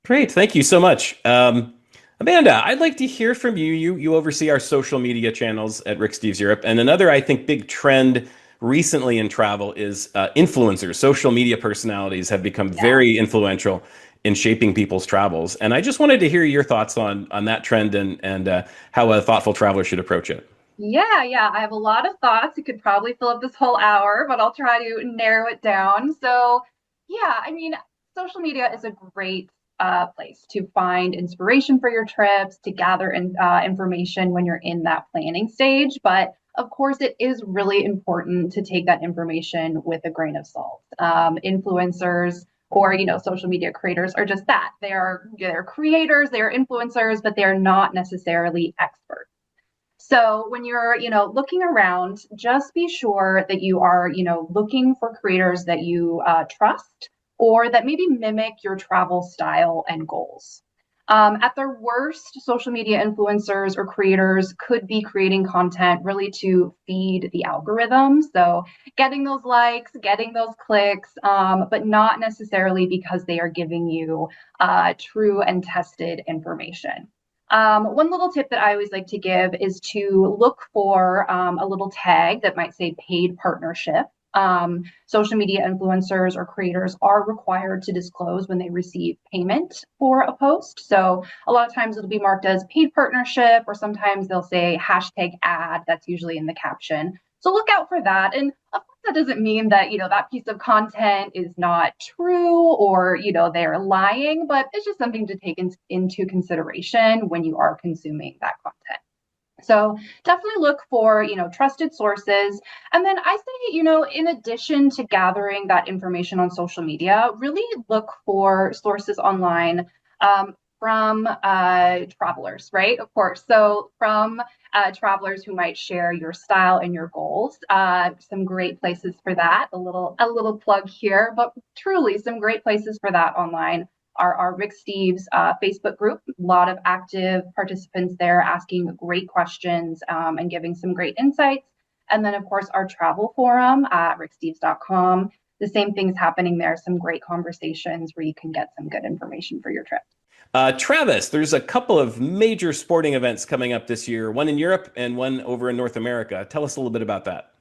Speaker 2: Great, thank you so much. Amanda, I'd like to hear from you. You oversee our social media channels at Rick Steves Europe, and another I think big trend recently in travel is influencers. Social media personalities have become very influential in shaping people's travels, and I just wanted to hear your thoughts on that trend and how a thoughtful traveler should approach it.
Speaker 3: Yeah. I have a lot of thoughts. It could probably fill up this whole hour, but I'll try to narrow it down. So, I mean, social media is a great place to find inspiration for your trips, to gather information when you're in that planning stage. But of course, it is really important to take that information with a grain of salt. Influencers or social media creators are just that. They're creators, they're influencers, but they're not necessarily experts. So when you're, looking around, just be sure that you are, looking for creators that you trust or that maybe mimic your travel style and goals. At their worst, social media influencers or creators could be creating content really to feed the algorithm. So getting those likes, getting those clicks, but not necessarily because they are giving you true and tested information. One little tip that I always like to give is to look for a little tag that might say paid partnership. Social media influencers or creators are required to disclose when they receive payment for a post. So a lot of times it'll be marked as paid partnership, or sometimes they'll say hashtag ad. That's usually in the caption. So look out for that. And of course, that doesn't mean that, that piece of content is not true or, they're lying, but it's just something to take into consideration when you are consuming that content. So definitely look for, trusted sources. And then I say, in addition to gathering that information on social media, really look for sources online from travelers, right? Of course. So from travelers who might share your style and your goals. Some great places for that. A little plug here, but truly some great places for that online are our Rick Steves Facebook group. A lot of active participants there asking great questions and giving some great insights. And then, of course, our travel forum at ricksteves.com. The same thing's happening there. Some great conversations where you can get some good information for your trip.
Speaker 2: Travis, there's a couple of major sporting events coming up this year, one in Europe and one over in North America. Tell us a little bit about that.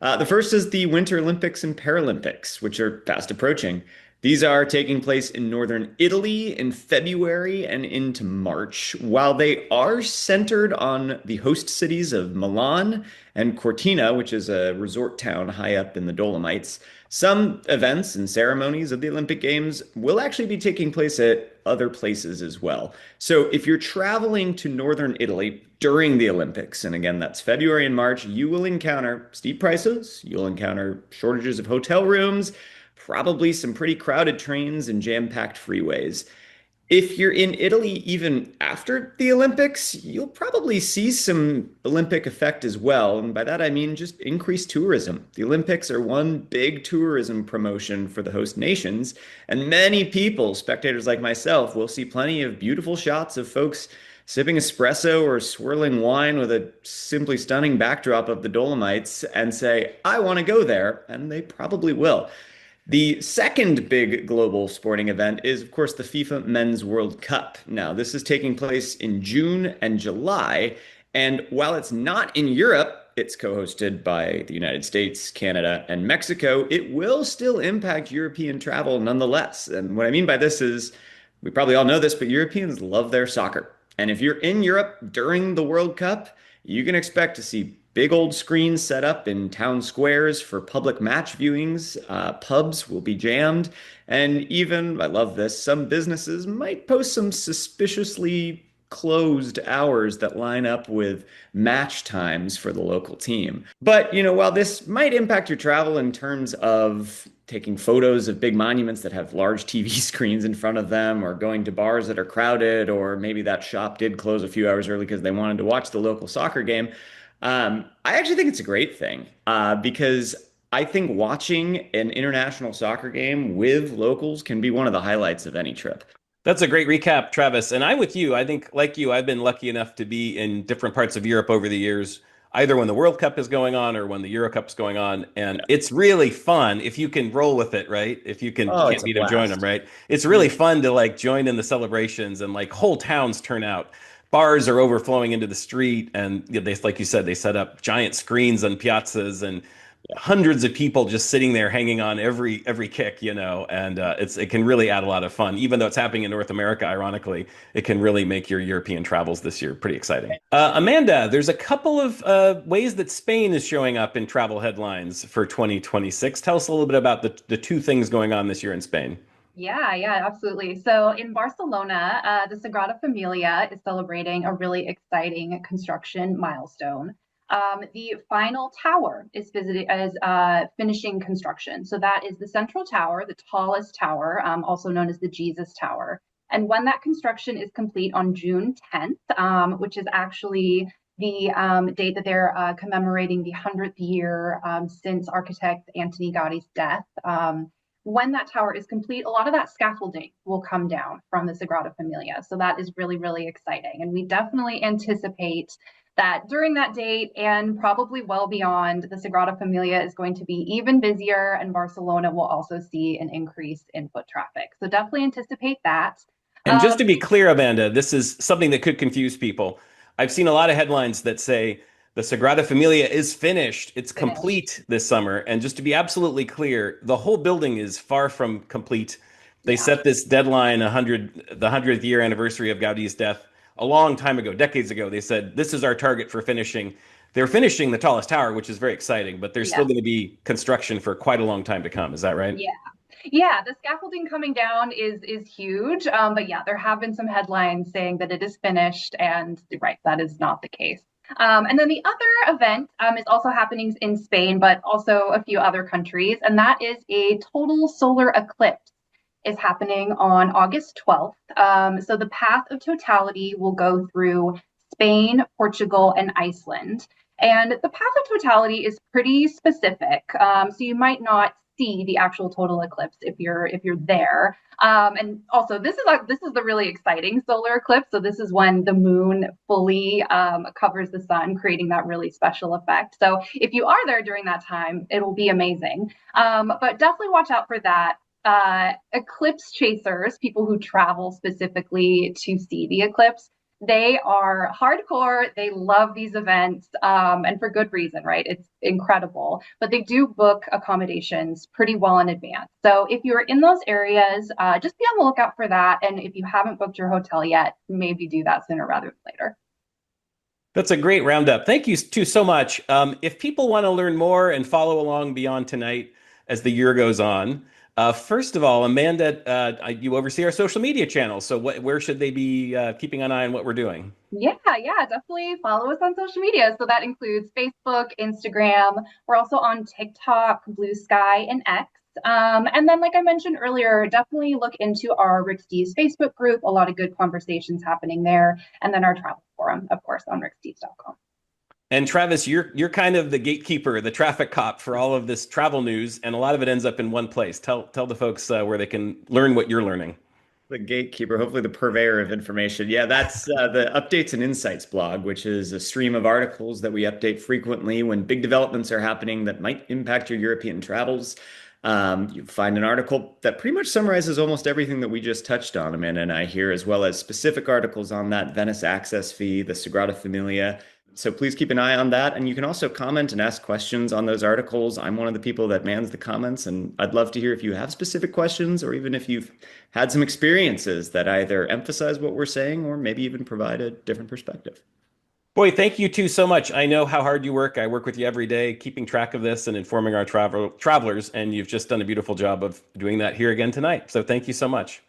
Speaker 4: The first is the Winter Olympics and Paralympics, which are fast approaching. These are taking place in northern Italy in February and into March. While they are centered on the host cities of Milan and Cortina, which is a resort town high up in the Dolomites, some events and ceremonies of the Olympic Games will actually be taking place at other places as well. So if you're traveling to northern Italy during the Olympics, and again, that's February and March, you will encounter steep prices, you'll encounter shortages of hotel rooms, probably some pretty crowded trains and jam-packed freeways. If you're in Italy even after the Olympics, you'll probably see some Olympic effect as well. And by that, I mean just increased tourism. The Olympics are one big tourism promotion for the host nations. And many people, spectators like myself, will see plenty of beautiful shots of folks sipping espresso or swirling wine with a simply stunning backdrop of the Dolomites and say, I want to go there. And they probably will. The second big global sporting event is, of course, the FIFA Men's World Cup. Now, this is taking place in June and July. And while it's not in Europe, it's co-hosted by the United States, Canada, and Mexico. It will still impact European travel nonetheless. And what I mean by this is, we probably all know this, but Europeans love their soccer. And if you're in Europe during the World Cup, you can expect to see big old screens set up in town squares for public match viewings. Pubs will be jammed. And even, I love this, some businesses might post some suspiciously closed hours that line up with match times for the local team. But, while this might impact your travel in terms of taking photos of big monuments that have large TV screens in front of them, or going to bars that are crowded, or maybe that shop did close a few hours early because they wanted to watch the local soccer game, I actually think it's a great thing because I think watching an international soccer game with locals can be one of the highlights of any trip.
Speaker 2: That's a great recap, Travis. And I'm with you. I think, like you, I've been lucky enough to be in different parts of Europe over the years, either when the World Cup is going on or when the Euro Cup's going on. And it's really fun if you can roll with it, right? If you can,
Speaker 4: Oh,
Speaker 2: can't
Speaker 4: it's a
Speaker 2: beat them, join them,
Speaker 4: blast.
Speaker 2: right? It's really fun to like join in the celebrations and like whole towns turn out. Bars are overflowing into the street, and they, like you said, they set up giant screens on piazzas and hundreds of people just sitting there hanging on every kick, and it can really add a lot of fun. Even though it's happening in North America, ironically, it can really make your European travels this year pretty exciting. Amanda, there's a couple of ways that Spain is showing up in travel headlines for 2026. Tell us a little bit about the two things going on this year in Spain.
Speaker 3: Yeah, absolutely. So in Barcelona, the Sagrada Familia is celebrating a really exciting construction milestone. The final tower is finishing construction. So that is the central tower, the tallest tower, also known as the Jesus Tower. And when that construction is complete on June 10th, which is actually the date that they're commemorating the 100th year since architect Antoni Gaudi's death. When that tower is complete, a lot of that scaffolding will come down from the Sagrada Familia. So that is really, really exciting. And we definitely anticipate that during that date and probably well beyond, the Sagrada Familia is going to be even busier, and Barcelona will also see an increase in foot traffic. So definitely anticipate that.
Speaker 2: And just to be clear, Amanda, this is something that could confuse people. I've seen a lot of headlines that say the Sagrada Familia is finished. It's complete this summer. And just to be absolutely clear, the whole building is far from complete. They set this deadline, the 100th year anniversary of Gaudi's death, a long time ago, decades ago. They said, this is our target for finishing. They're finishing the tallest tower, which is very exciting, but there's still going to be construction for quite a long time to come. Is that right?
Speaker 3: Yeah, the scaffolding coming down is huge. But yeah, there have been some headlines saying that it is finished, and right, that is not the case. And then the other event is also happening in Spain, but also a few other countries, and that is a total solar eclipse is happening on August 12th. So the path of totality will go through Spain, Portugal, and Iceland. And the path of totality is pretty specific. So you might not see the actual total eclipse if you're there. And also, this is the really exciting solar eclipse. So this is when the moon fully covers the sun, creating that really special effect. So if you are there during that time, it'll be amazing. But definitely watch out for that. Eclipse chasers, people who travel specifically to see the eclipse, they are hardcore. They love these events, and for good reason, right? It's incredible. But they do book accommodations pretty well in advance. So if you're in those areas, just be on the lookout for that. And if you haven't booked your hotel yet, maybe do that sooner rather than later.
Speaker 2: That's a great roundup. Thank you too so much. If people want to learn more and follow along beyond tonight as the year goes on, First of all, Amanda, you oversee our social media channels. So where should they be keeping an eye on what we're doing?
Speaker 3: Yeah, definitely follow us on social media. So that includes Facebook, Instagram. We're also on TikTok, Blue Sky, and X. And then, like I mentioned earlier, definitely look into our Rick Steves Facebook group. A lot of good conversations happening there. And then our travel forum, of course, on ricksteves.com.
Speaker 2: And Travis, you're kind of the gatekeeper, the traffic cop for all of this travel news, and a lot of it ends up in one place. Tell the folks where they can learn what you're learning.
Speaker 4: The gatekeeper, hopefully the purveyor of information. Yeah, that's the Updates and Insights blog, which is a stream of articles that we update frequently when big developments are happening that might impact your European travels. You find an article that pretty much summarizes almost everything that we just touched on, Amanda and I here, as well as specific articles on that Venice access fee, the Sagrada Familia. So please keep an eye on that. And you can also comment and ask questions on those articles. I'm one of the people that mans the comments, and I'd love to hear if you have specific questions or even if you've had some experiences that either emphasize what we're saying or maybe even provide a different perspective.
Speaker 2: Boy, thank you two so much. I know how hard you work. I work with you every day, keeping track of this and informing our travelers, and you've just done a beautiful job of doing that here again tonight. So thank you so much.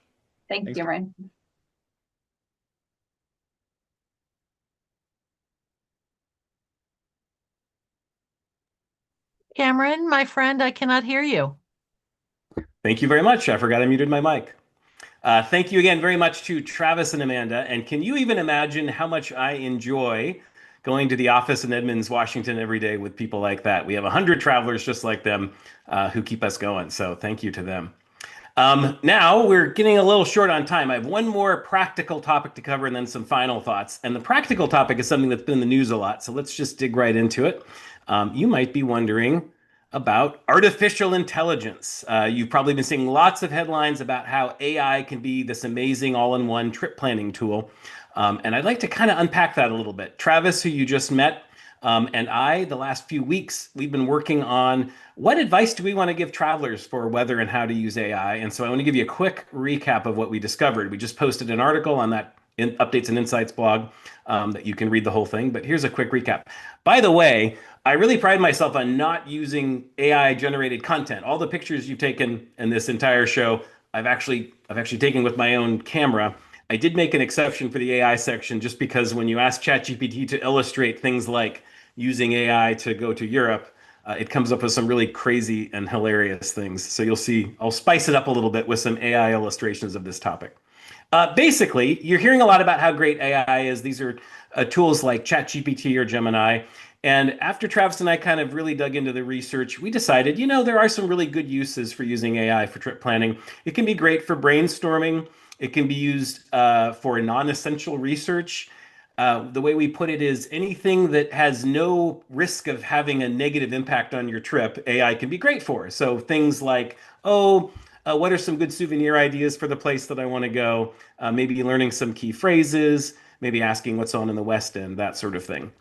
Speaker 3: Thank you, Ryan.
Speaker 1: Cameron, my friend, I cannot hear you.
Speaker 2: Thank you very much. I forgot I muted my mic. Thank you again very much to Travis and Amanda. And can you even imagine how much I enjoy going to the office in Edmonds, Washington every day with people like that? We have 100 travelers just like them who keep us going. So thank you to them. Now we're getting a little short on time. I have one more practical topic to cover and then some final thoughts. And the practical topic is something that's been in the news a lot. So let's just dig right into it. You might be wondering about artificial intelligence. You've probably been seeing lots of headlines about how AI can be this amazing all-in-one trip planning tool. And I'd like to kind of unpack that a little bit. Travis, who you just met, and I, the last few weeks, we've been working on what advice do we want to give travelers for whether and how to use AI. And so I want to give you a quick recap of what we discovered. We just posted an article on that Updates and Insights blog that you can read the whole thing. But here's a quick recap. By the way, I really pride myself on not using AI generated content. All the pictures you've taken in this entire show, I've actually taken with my own camera. I did make an exception for the AI section just because when you ask ChatGPT to illustrate things like using AI to go to Europe, it comes up with some really crazy and hilarious things. So you'll see, I'll spice it up a little bit with some AI illustrations of this topic. Basically, you're hearing a lot about how great AI is. These are tools like ChatGPT or Gemini. And after Travis and I kind of really dug into the research, we decided, there are some really good uses for using AI for trip planning. It can be great for brainstorming. It can be used for non-essential research. The way we put it is anything that has no risk of having a negative impact on your trip, AI can be great for. So things like, what are some good souvenir ideas for the place that I want to go? Maybe learning some key phrases, maybe asking what's on in the West End, that sort of thing.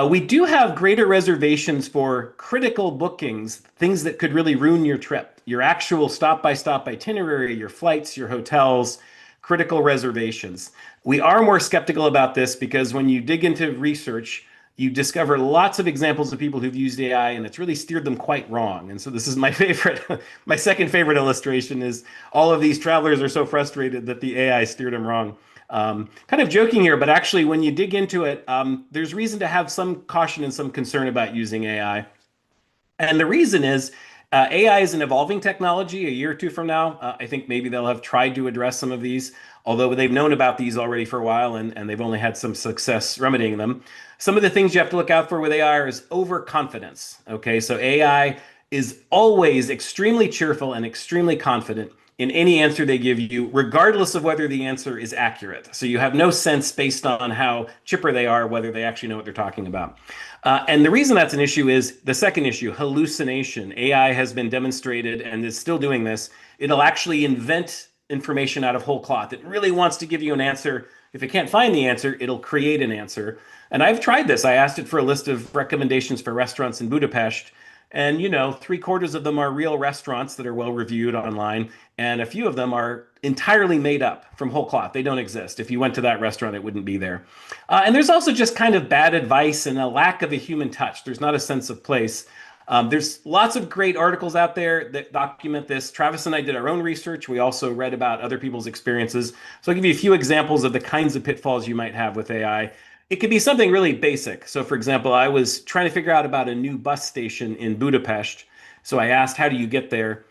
Speaker 2: We do have greater reservations for critical bookings, things that could really ruin your trip, your actual stop-by-stop itinerary, your flights, your hotels, critical reservations. We are more skeptical about this because when you dig into research, you discover lots of examples of people who've used AI and it's really steered them quite wrong. And so this is my favorite, my second favorite illustration is all of these travelers are so frustrated that the AI steered them wrong. Kind of joking here, but actually when you dig into it, there's reason to have some caution and some concern about using AI. And the reason is AI is an evolving technology. A year or two from now, I think maybe they'll have tried to address some of these, although they've known about these already for a while and they've only had some success remedying them. Some of the things you have to look out for with AI is overconfidence. Okay, so AI is always extremely cheerful and extremely confident in any answer they give you, regardless of whether the answer is accurate. So you have no sense based on how chipper they are, whether they actually know what they're talking about. And the reason that's an issue is the second issue, hallucination. AI has been demonstrated and is still doing this. It'll actually invent information out of whole cloth. It really wants to give you an answer. If it can't find the answer, it'll create an answer. And I've tried this. I asked it for a list of recommendations for restaurants in Budapest. And, 3/4 of them are real restaurants that are well reviewed online. And a few of them are entirely made up from whole cloth. They don't exist. If you went to that restaurant, it wouldn't be there. And there's also just kind of bad advice and a lack of a human touch. There's not a sense of place. There's lots of great articles out there that document this. Travis and I did our own research. We also read about other people's experiences. So I'll give you a few examples of the kinds of pitfalls you might have with AI. It could be something really basic. So, for example, I was trying to figure out about a new bus station in Budapest. So I asked, how do you get there?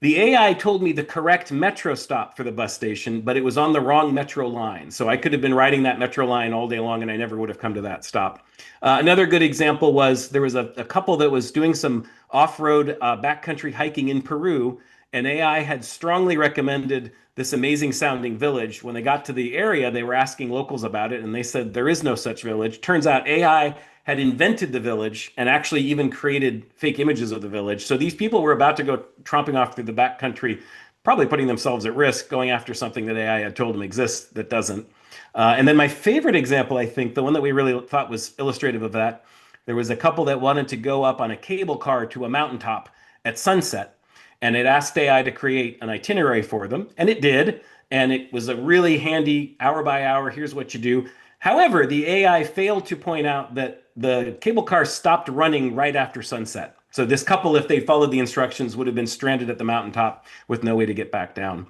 Speaker 2: The AI told me the correct metro stop for the bus station, but it was on the wrong metro line. So I could have been riding that metro line all day long and I never would have come to that stop. Another good example was there was a couple that was doing some off-road backcountry hiking in Peru, and AI had strongly recommended this amazing sounding village. When they got to the area, they were asking locals about it, and they said there is no such village. Turns out AI had invented the village and actually even created fake images of the village. So these people were about to go tromping off through the backcountry, probably putting themselves at risk, going after something that AI had told them exists that doesn't. And then my favorite example, I think, the one that we really thought was illustrative of that, there was a couple that wanted to go up on a cable car to a mountaintop at sunset. And it asked AI to create an itinerary for them, and it did. And it was a really handy hour by hour, here's what you do. However, the AI failed to point out that the cable car stopped running right after sunset. So this couple, if they followed the instructions, would have been stranded at the mountaintop with no way to get back down.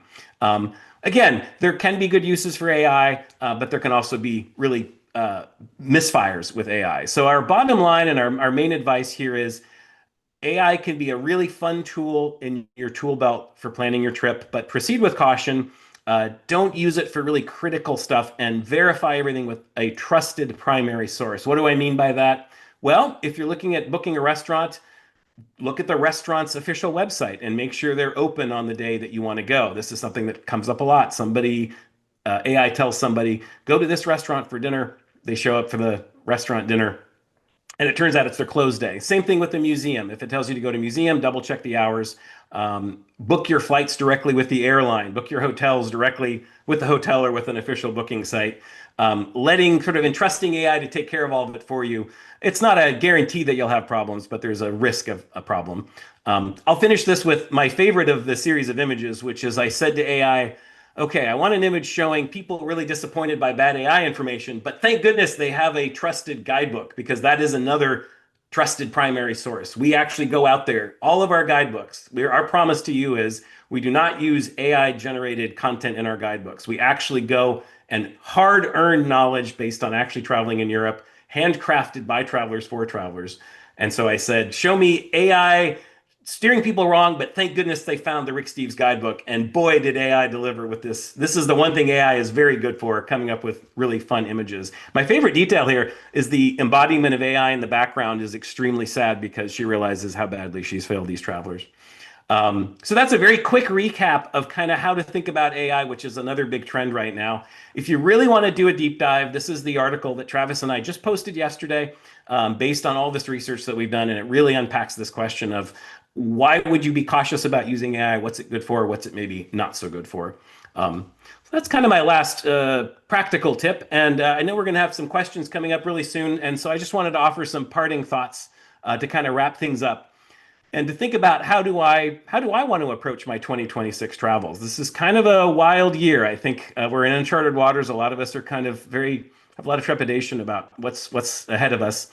Speaker 2: Again, there can be good uses for AI, but there can also be really misfires with AI. So our bottom line and our main advice here is AI can be a really fun tool in your tool belt for planning your trip, but proceed with caution. Don't use it for really critical stuff, and verify everything with a trusted primary source. What do I mean by that? Well, if you're looking at booking a restaurant, look at the restaurant's official website and make sure they're open on the day that you want to go. This is something that comes up a lot. AI tells somebody, go to this restaurant for dinner. They show up for the restaurant dinner, and it turns out it's their closed day. Same thing with the museum. If it tells you to go to museum, double check the hours. Book your flights directly with the airline. Book your hotels directly with the hotel or with an official booking site. Entrusting AI to take care of all of it for you. It's not a guarantee that you'll have problems, but there's a risk of a problem. I'll finish this with my favorite of the series of images, which is I said to AI, okay, I want an image showing people really disappointed by bad AI information, but thank goodness they have a trusted guidebook, because that is another trusted primary source. We actually go out there, all of our guidebooks. Our promise to you is we do not use AI generated content in our guidebooks. We actually go and hard earned knowledge based on actually traveling in Europe, handcrafted by travelers for travelers. And so I said, show me AI steering people wrong, but thank goodness they found the Rick Steves guidebook. And boy, did AI deliver with this. This is the one thing AI is very good for, coming up with really fun images. My favorite detail here is the embodiment of AI in the background is extremely sad because she realizes how badly she's failed these travelers. So that's a very quick recap of kind of how to think about AI, which is another big trend right now. If you really want to do a deep dive, this is the article that Travis and I just posted yesterday, based on all this research that we've done, and it really unpacks this question of why would you be cautious about using AI? What's it good for? What's it maybe not so good for? So that's kind of my last practical tip. And I know we're going to have some questions coming up really soon. And so I just wanted to offer some parting thoughts to kind of wrap things up and to think about how do I want to approach my 2026 travels? This is kind of a wild year. I think we're in uncharted waters. A lot of us are kind of have a lot of trepidation about what's ahead of us.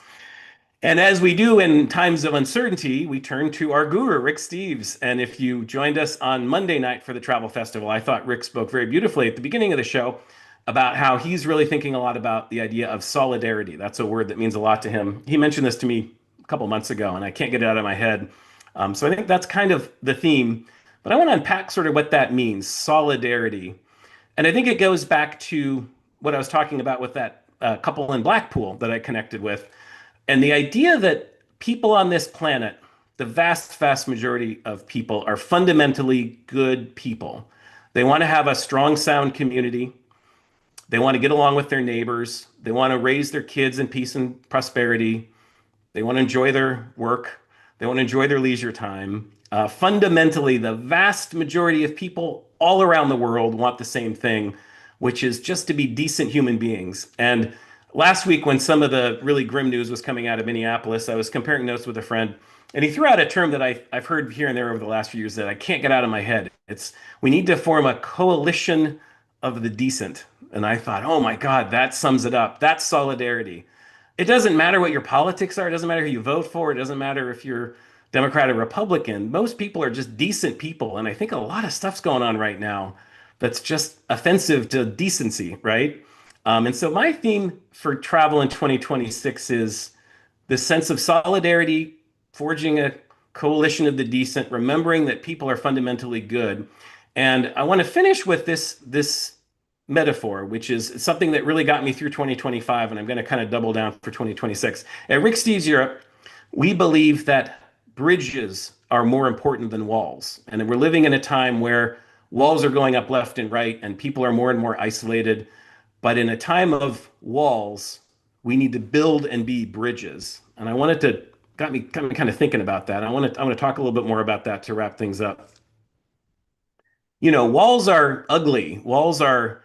Speaker 2: And as we do in times of uncertainty, we turn to our guru, Rick Steves. And if you joined us on Monday night for the Travel Festival, I thought Rick spoke very beautifully at the beginning of the show about how he's really thinking a lot about the idea of solidarity. That's a word that means a lot to him. He mentioned this to me a couple months ago, and I can't get it out of my head. So I think that's kind of the theme. But I want to unpack sort of what that means, solidarity. And I think it goes back to what I was talking about with that couple in Blackpool that I connected with. And the idea that people on this planet, the vast, vast majority of people, are fundamentally good people. They want to have a strong, sound community. They want to get along with their neighbors. They want to raise their kids in peace and prosperity. They want to enjoy their work. They want to enjoy their leisure time. Fundamentally, the vast majority of people all around the world want the same thing, which is just to be decent human beings. And last week, when some of the really grim news was coming out of Minneapolis, I was comparing notes with a friend, and he threw out a term that I've heard here and there over the last few years that I can't get out of my head. We need to form a coalition of the decent. And I thought, oh my God, that sums it up. That's solidarity. It doesn't matter what your politics are. It doesn't matter who you vote for. It doesn't matter if you're Democrat or Republican. Most people are just decent people. And I think a lot of stuff's going on right now that's just offensive to decency, right? And so my theme for travel in 2026 is this sense of solidarity, forging a coalition of the decent, remembering that people are fundamentally good. And I want to finish with this metaphor, which is something that really got me through 2025, and I'm going to kind of double down for 2026. At Rick Steves Europe, we believe that bridges are more important than walls. And we're living in a time where walls are going up left and right, and people are more and more isolated. But in a time of walls, we need to build and be bridges. And I wanted to got me kind of thinking about that. I want to talk a little bit more about that to wrap things up. You know, walls are ugly. Walls are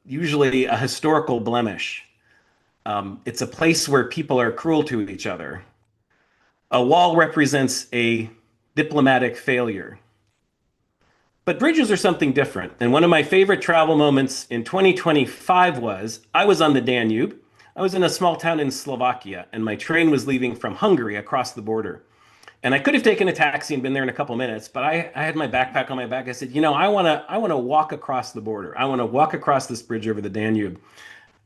Speaker 2: usually a historical blemish. It's a place where people are cruel to each other. A wall represents a diplomatic failure. But bridges are something different. And one of my favorite travel moments in 2025 was I was on the Danube. I was in a small town in Slovakia, and my train was leaving from Hungary across the border. And I could have taken a taxi and been there in a couple minutes, but I had my backpack on my back. I said, you know, I want to walk across the border. I want to walk across this bridge over the Danube.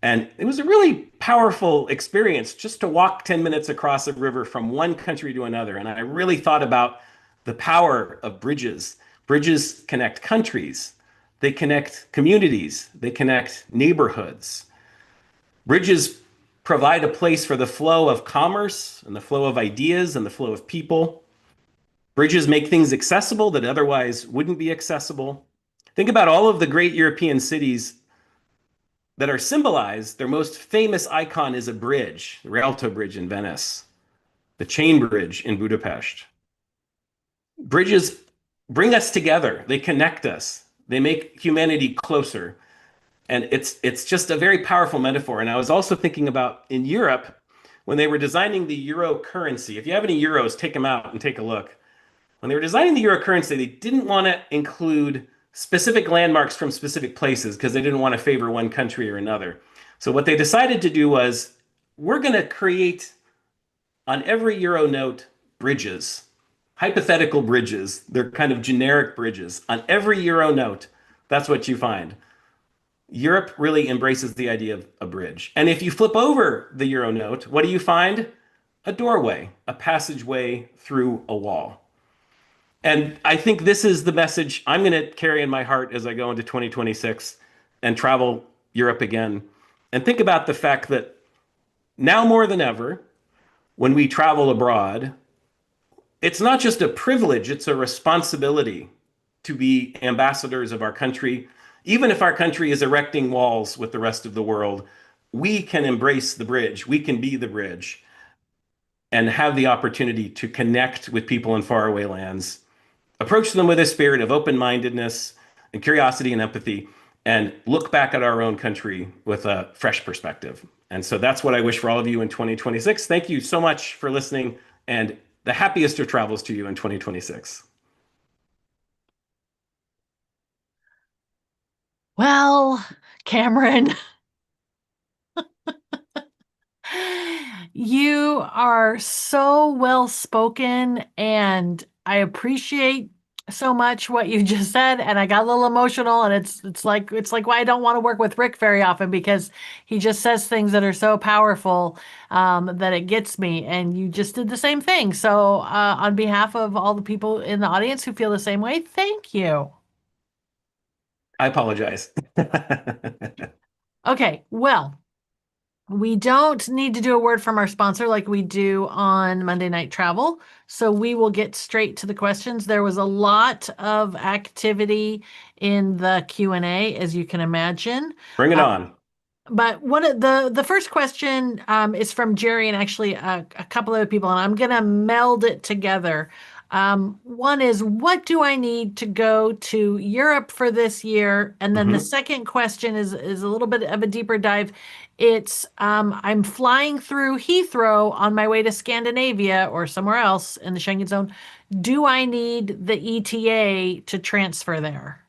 Speaker 2: And it was a really powerful experience just to walk 10 minutes across a river from one country to another. And I really thought about the power of bridges. Bridges connect countries, they connect communities, they connect neighborhoods. Bridges provide a place for the flow of commerce and the flow of ideas and the flow of people. Bridges make things accessible that otherwise wouldn't be accessible. Think about all of the great European cities that are symbolized. Their most famous icon is a bridge, the Rialto Bridge in Venice, the Chain Bridge in Budapest. Bridges bring us together. They connect us. They make humanity closer. And it's just a very powerful metaphor. And I was also thinking about in Europe, when they were designing the euro currency, if you have any euros, take them out and take a look. When they were designing the euro currency, they didn't want to include specific landmarks from specific places because they didn't want to favor one country or another. So what they decided to do was, we're going to create on every euro note bridges, hypothetical bridges. They're kind of generic bridges. On every euro note, that's what you find. Europe really embraces the idea of a bridge. And if you flip over the euro note, what do you find? A doorway, a passageway through a wall. And I think this is the message I'm going to carry in my heart as I go into 2026 and travel Europe again. And think about the fact that now more than ever, when we travel abroad, it's not just a privilege, it's a responsibility to be ambassadors of our country. Even if our country is erecting walls with the rest of the world, we can embrace the bridge. We can be the bridge and have the opportunity to connect with people in faraway lands, approach them with a spirit of open-mindedness and curiosity and empathy, and look back at our own country with a fresh perspective. And so that's what I wish for all of you in 2026. Thank you so much for listening, and the happiest of travels to you in 2026.
Speaker 1: Well, Cameron, you are so well spoken, and I appreciate so much what you just said. And I got a little emotional, and it's like why I don't want to work with Rick very often, because he just says things that are so powerful that it gets me. And you just did the same thing. So on behalf of all the people in the audience who feel the same way, thank you.
Speaker 2: I apologize.
Speaker 1: Okay, well, we don't need to do a word from our sponsor like we do on Monday Night Travel. So we will get straight to the questions. There was a lot of activity in the Q&A, as you can imagine.
Speaker 2: Bring it on.
Speaker 1: But one of the first question is from Jerry and actually a couple other people, and I'm going to meld it together. One is, what do I need to go to Europe for this year? And then the second question is a little bit of a deeper dive. It's I'm flying through Heathrow on my way to Scandinavia or somewhere else in the Schengen zone. Do I need the ETA to transfer there?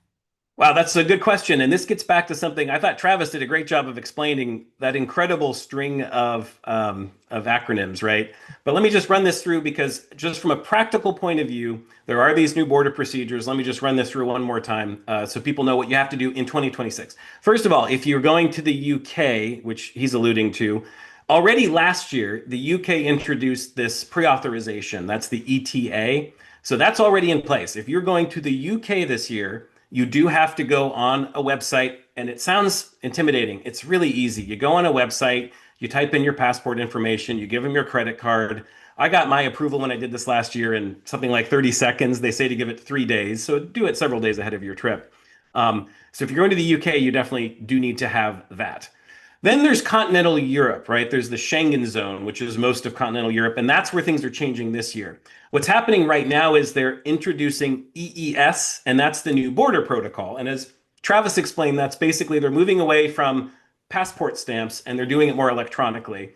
Speaker 2: Wow, that's a good question. And this gets back to something I thought Travis did a great job of explaining that incredible string of acronyms, right? But let me just run this through because just from a practical point of view, there are these new border procedures. Let me just run this through one more time so people know what you have to do in 2026. First of all, if you're going to the UK, which he's alluding to, already last year, the UK introduced this pre-authorization. That's the ETA. So that's already in place. If you're going to the UK this year, you do have to go on a website, and it sounds intimidating. It's really easy. You go on a website, you type in your passport information, you give them your credit card. I got my approval when I did this last year in something like 30 seconds. They say to give it 3 days, so do it several days ahead of your trip. So if you're going to the UK, you definitely do need to have that. Then there's continental Europe, right? There's the Schengen zone, which is most of continental Europe, and that's where things are changing this year. What's happening right now is they're introducing EES, and that's the new border protocol. And as Travis explained, that's basically they're moving away from passport stamps and they're doing it more electronically.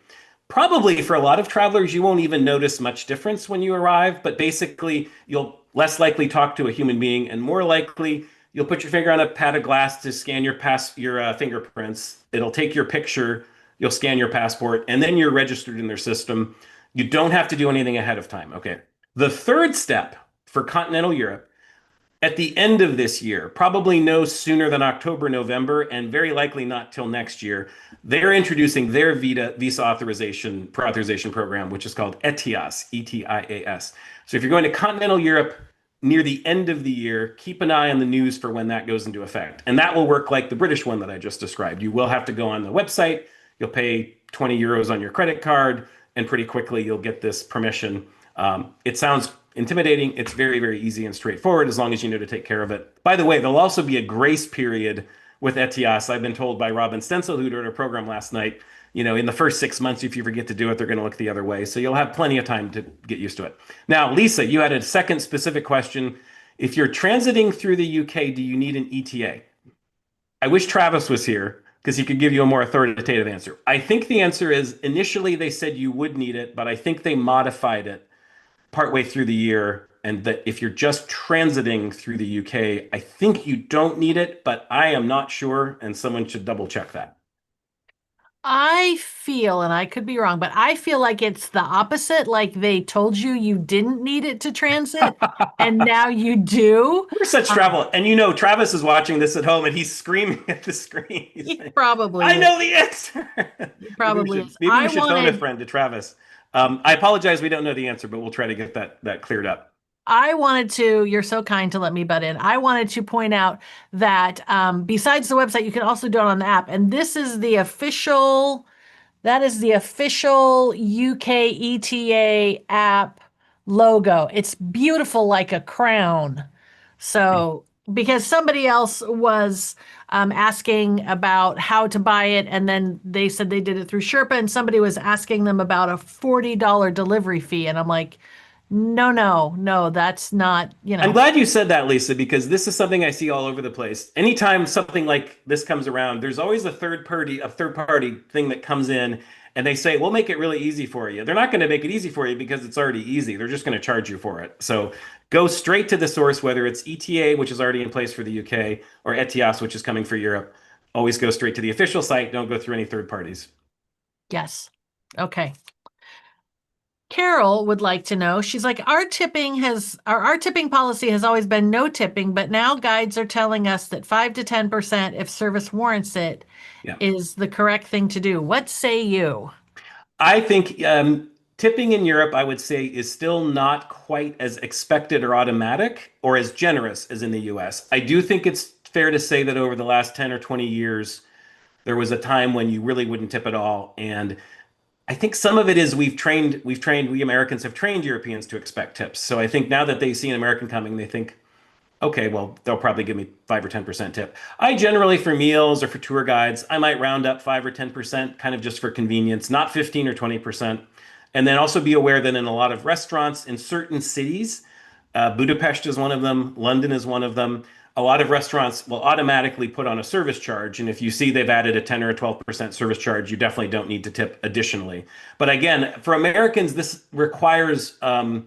Speaker 2: Probably for a lot of travelers, you won't even notice much difference when you arrive, but basically you'll less likely talk to a human being and more likely you'll put your finger on a pad of glass to scan your fingerprints. It'll take your picture, you'll scan your passport, and then you're registered in their system. You don't have to do anything ahead of time. Okay. The third step for continental Europe at the end of this year, probably no sooner than October, November, and very likely not till next year, they're introducing their visa authorization pre-authorization program, which is called ETIAS, ETIAS. So if you're going to continental Europe near the end of the year, keep an eye on the news for when that goes into effect. And that will work like the British one that I just described. You will have to go on the website, you'll pay 20 euros on your credit card, and pretty quickly you'll get this permission. It sounds intimidating. It's very, very easy and straightforward as long as you know to take care of it. By the way, there'll also be a grace period with ETIAS. I've been told by Robin Stencil, who did our program last night, in the first 6 months, if you forget to do it, they're going to look the other way. So you'll have plenty of time to get used to it. Now, Lisa, you had a second specific question. If you're transiting through the UK, do you need an ETA? I wish Travis was here because he could give you a more authoritative answer. I think the answer is initially they said you would need it, but I think they modified it partway through the year, and that if you're just transiting through the UK, I think you don't need it, but I am not sure, and someone should double check that.
Speaker 1: I feel, and I could be wrong, but I feel like it's the opposite. Like they told you you didn't need it to transit, and now you do.
Speaker 2: We're such travel. And Travis is watching this at home and he's screaming at the screen.
Speaker 1: He
Speaker 2: Like,
Speaker 1: probably
Speaker 2: I
Speaker 1: is.
Speaker 2: know the answer.
Speaker 1: He probably is.
Speaker 2: Maybe
Speaker 1: I
Speaker 2: we should phone a
Speaker 1: wanted
Speaker 2: friend to Travis. I apologize, we don't know the answer, but we'll try to get that cleared up.
Speaker 1: I wanted to, you're so kind to let me butt in. I wanted to point out that besides the website, you can also do it on the app. And this is the official, that is the official UK ETA app logo. It's beautiful like a crown. So, because somebody else was asking about how to buy it, and then they said they did it through Sherpa, and somebody was asking them about a $40 delivery fee. And I'm like, no, no, no, that's not,
Speaker 2: I'm glad you said that, Lisa, because this is something I see all over the place. Anytime something like this comes around, there's always a third party thing that comes in and they say, we'll make it really easy for you. They're not going to make it easy for you because it's already easy. They're just going to charge you for it. So go straight to the source, whether it's ETA, which is already in place for the UK, or ETIAS, which is coming for Europe. Always go straight to the official site. Don't go through any third parties.
Speaker 1: Yes. Okay. Carol would like to know, she's like, our tipping policy has always been no tipping, but now guides are telling us that 5 to 10% if service warrants it is the correct thing to do. What say you?
Speaker 2: I think tipping in Europe, I would say, is still not quite as expected or automatic or as generous as in the US. I do think it's fair to say that over the last 10 or 20 years, there was a time when you really wouldn't tip at all. And I think some of it is we Americans have trained Europeans to expect tips. So I think now that they see an American coming, they think, okay, well, they'll probably give me 5 or 10% tip. I generally, for meals or for tour guides, I might round up 5 or 10%, kind of just for convenience, not 15 or 20%. And then also be aware that in a lot of restaurants in certain cities, Budapest is one of them, London is one of them, a lot of restaurants will automatically put on a service charge. And if you see they've added a 10 or a 12% service charge, you definitely don't need to tip additionally. But again, for Americans, this requires a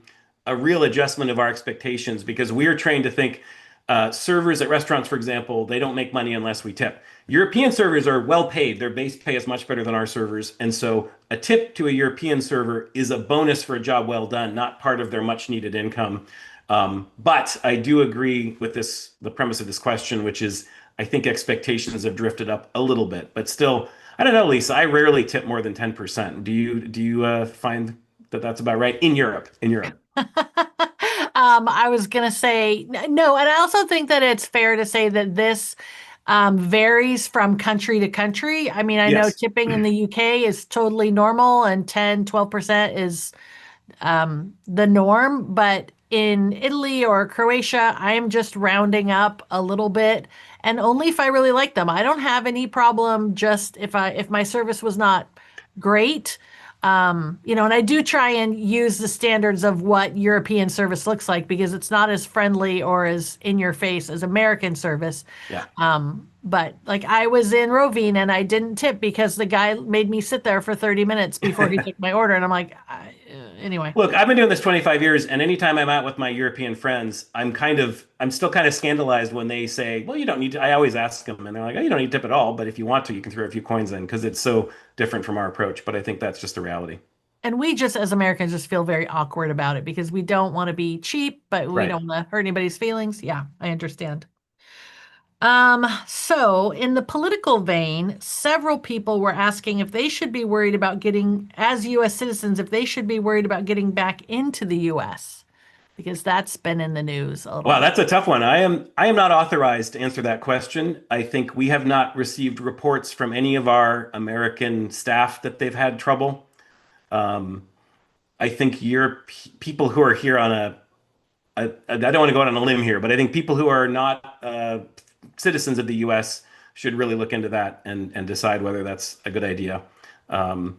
Speaker 2: real adjustment of our expectations because we are trained to think Servers at restaurants, for example, they don't make money unless we tip. European servers are well paid. Their base pay is much better than our servers. And so a tip to a European server is a bonus for a job well done, not part of their much needed income. But I do agree with the premise of this question, which is I think expectations have drifted up a little bit, but still, I don't know, Lisa, I rarely tip more than 10%. Do you find that that's about right in Europe? In Europe.
Speaker 1: I was gonna say no, and I also think that it's fair to say that this varies from country to country. I mean, I know
Speaker 2: Yes.
Speaker 1: tipping in the UK is totally normal and 10, 12% is the norm, but in Italy or Croatia, I am just rounding up a little bit and only if I really like them. I don't have any problem just if my service was not great. And I do try and use the standards of what European service looks like because it's not as friendly or as in your face as American service.
Speaker 2: Yeah.
Speaker 1: But like I was in Rovine and I didn't tip because the guy made me sit there for 30 minutes before he took my order. And I'm like, anyway.
Speaker 2: Look, I've been doing this 25 years, and anytime I'm out with my European friends, I'm still kind of scandalized when they say, well, you don't need to. I always ask them, and they're like, oh, you don't need to tip at all, but if you want to, you can throw a few coins in because it's so different from our approach. But I think that's just the reality.
Speaker 1: And we just, as Americans, just feel very awkward about it because we don't want to be cheap, but we
Speaker 2: Right.
Speaker 1: don't want to hurt anybody's feelings. Yeah, I understand. So in the political vein, several people were asking if they should be worried about getting, as US citizens, if they should be worried about getting back into the US, because that's been in the news a little
Speaker 2: Wow,
Speaker 1: bit.
Speaker 2: that's a tough one. I am not authorized to answer that question. I think we have not received reports from any of our American staff that they've had trouble. Um, I think people who are here on I don't want to go out on a limb here, but I think people who are not citizens of the U.S. should really look into that and decide whether that's a good idea. Um,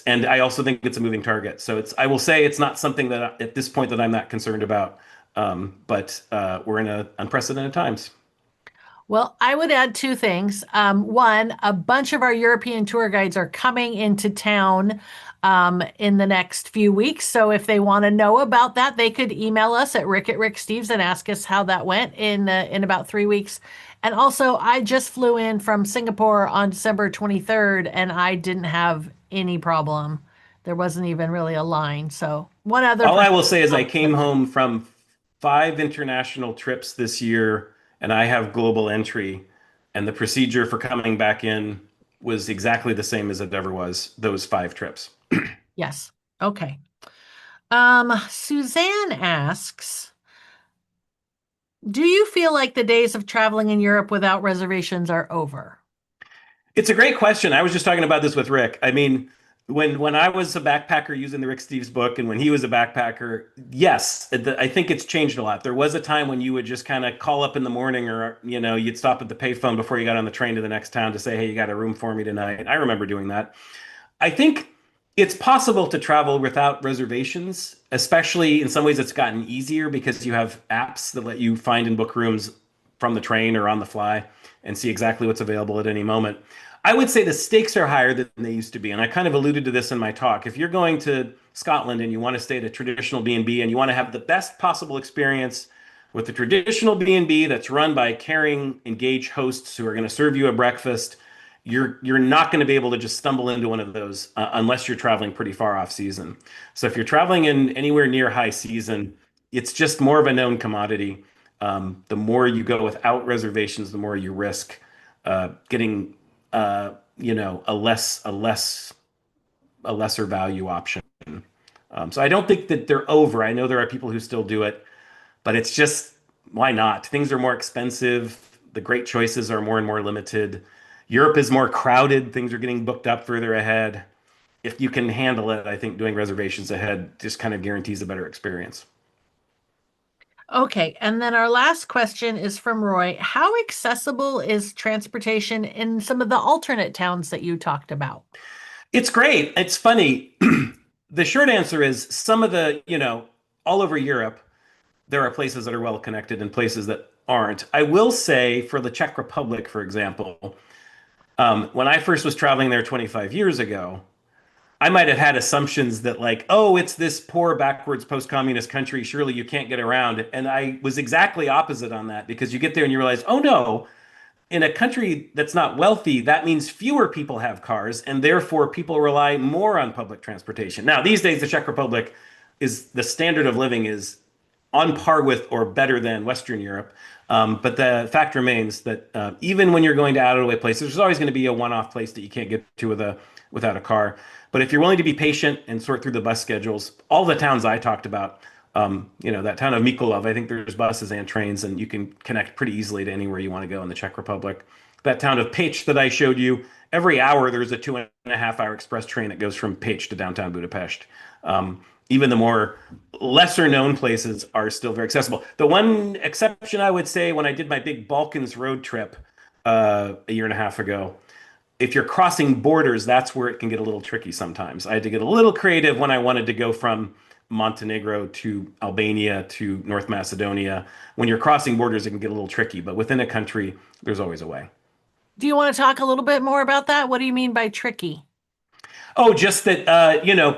Speaker 2: and I also think it's a moving target. So I will say it's not something that at this point that I'm not concerned about. But we're in unprecedented times.
Speaker 1: Well, I would add two things. One, a bunch of our European tour guides are coming into town in the next few weeks. So if they want to know about that, they could email us at rick@ricksteves and ask us how that went in about 3 weeks. And also, I just flew in from Singapore on December 23rd, and I didn't have any problem. There wasn't even really a line. So one other
Speaker 2: All I
Speaker 1: person.
Speaker 2: will say is I came home from 5 international trips this year, and I have global entry, and the procedure for coming back in was exactly the same as it ever was those 5 trips.
Speaker 1: Yes. Okay. Suzanne asks, do you feel like the days of traveling in Europe without reservations are over?
Speaker 2: It's a great question. I was just talking about this with Rick. I mean, when I was a backpacker using the Rick Steves book, and when he was a backpacker, yes, I think it's changed a lot. There was a time when you would just kind of call up in the morning, or you'd stop at the payphone before you got on the train to the next town to say, "Hey, you got a room for me tonight?" I remember doing that. I think it's possible to travel without reservations, especially in some ways it's gotten easier because you have apps that let you find and book rooms from the train or on the fly and see exactly what's available at any moment. I would say the stakes are higher than they used to be. And I kind of alluded to this in my talk. If you're going to Scotland and you want to stay at a traditional B&B and you want to have the best possible experience with the traditional B&B that's run by caring, engaged hosts who are going to serve you a breakfast, you're not going to be able to just stumble into one of those unless you're traveling pretty far off season. So if you're traveling in anywhere near high season, it's just more of a known commodity. The more you go without reservations, the more you risk getting a lesser value option. So I don't think that they're over. I know there are people who still do it, but it's just why not? Things are more expensive. The great choices are more and more limited. Europe is more crowded. Things are getting booked up further ahead. If you can handle it, I think doing reservations ahead just kind of guarantees a better experience.
Speaker 1: Okay, and then our last question is from Roy. How accessible is transportation in some of the alternate towns that you talked about?
Speaker 2: It's great. It's funny. The short answer is some of all over Europe, there are places that are well connected and places that aren't. I will say for the Czech Republic, for example, when I first was traveling there 25 years ago, I might have had assumptions that like, oh, it's this poor backwards post-communist country, surely you can't get around. And I was exactly opposite on that because you get there and you realize, oh no, in a country that's not wealthy, that means fewer people have cars, and therefore people rely more on public transportation. Now, these days, the Czech Republic is the standard of living is on par with or better than Western Europe. But the fact remains that even when you're going to out of the way places, there's always going to be a one-off place that you can't get to without a car. But if you're willing to be patient and sort through the bus schedules, all the towns I talked about, that town of Mykolaiv, I think there's buses and trains, and you can connect pretty easily to anywhere you want to go in the Czech Republic. That town of Pécs that I showed you, every hour there's a 2.5 hour express train that goes from Pécs to downtown Budapest. Even the more lesser known places are still very accessible. The one exception I would say when I did my big Balkans road trip a year and a half ago, if you're crossing borders, that's where it can get a little tricky sometimes. I had to get a little creative when I wanted to go from Montenegro to Albania to North Macedonia. When you're crossing borders, it can get a little tricky, but within a country, there's always a way.
Speaker 1: Do you want to talk a little bit more about that? What do you mean by tricky?
Speaker 2: Oh, just that,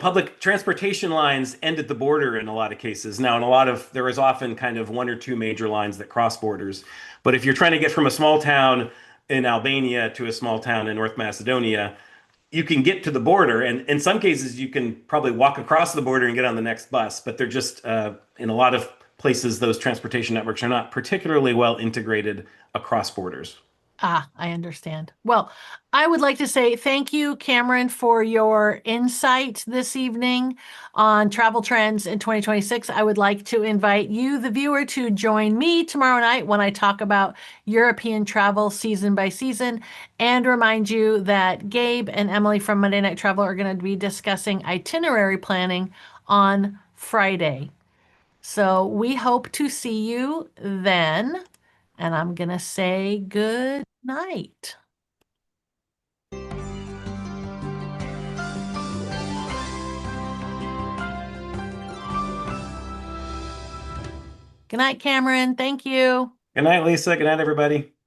Speaker 2: public transportation lines end at the border in a lot of cases. Now, there is often kind of one or two major lines that cross borders. But if you're trying to get from a small town in Albania to a small town in North Macedonia, you can get to the border. And in some cases, you can probably walk across the border and get on the next bus. But they're just, in a lot of places, those transportation networks are not particularly well integrated across borders.
Speaker 1: Ah, I understand. Well, I would like to say thank you, Cameron, for your insight this evening on travel trends in 2026. I would like to invite you, the viewer, to join me tomorrow night when I talk about European travel season by season, and remind you that Gabe and Emily from Monday Night Travel are going to be discussing itinerary planning on Friday. So we hope to see you then. And I'm going to say good night. Good night, Cameron. Thank you.
Speaker 2: Good night, Lisa. Good night, everybody.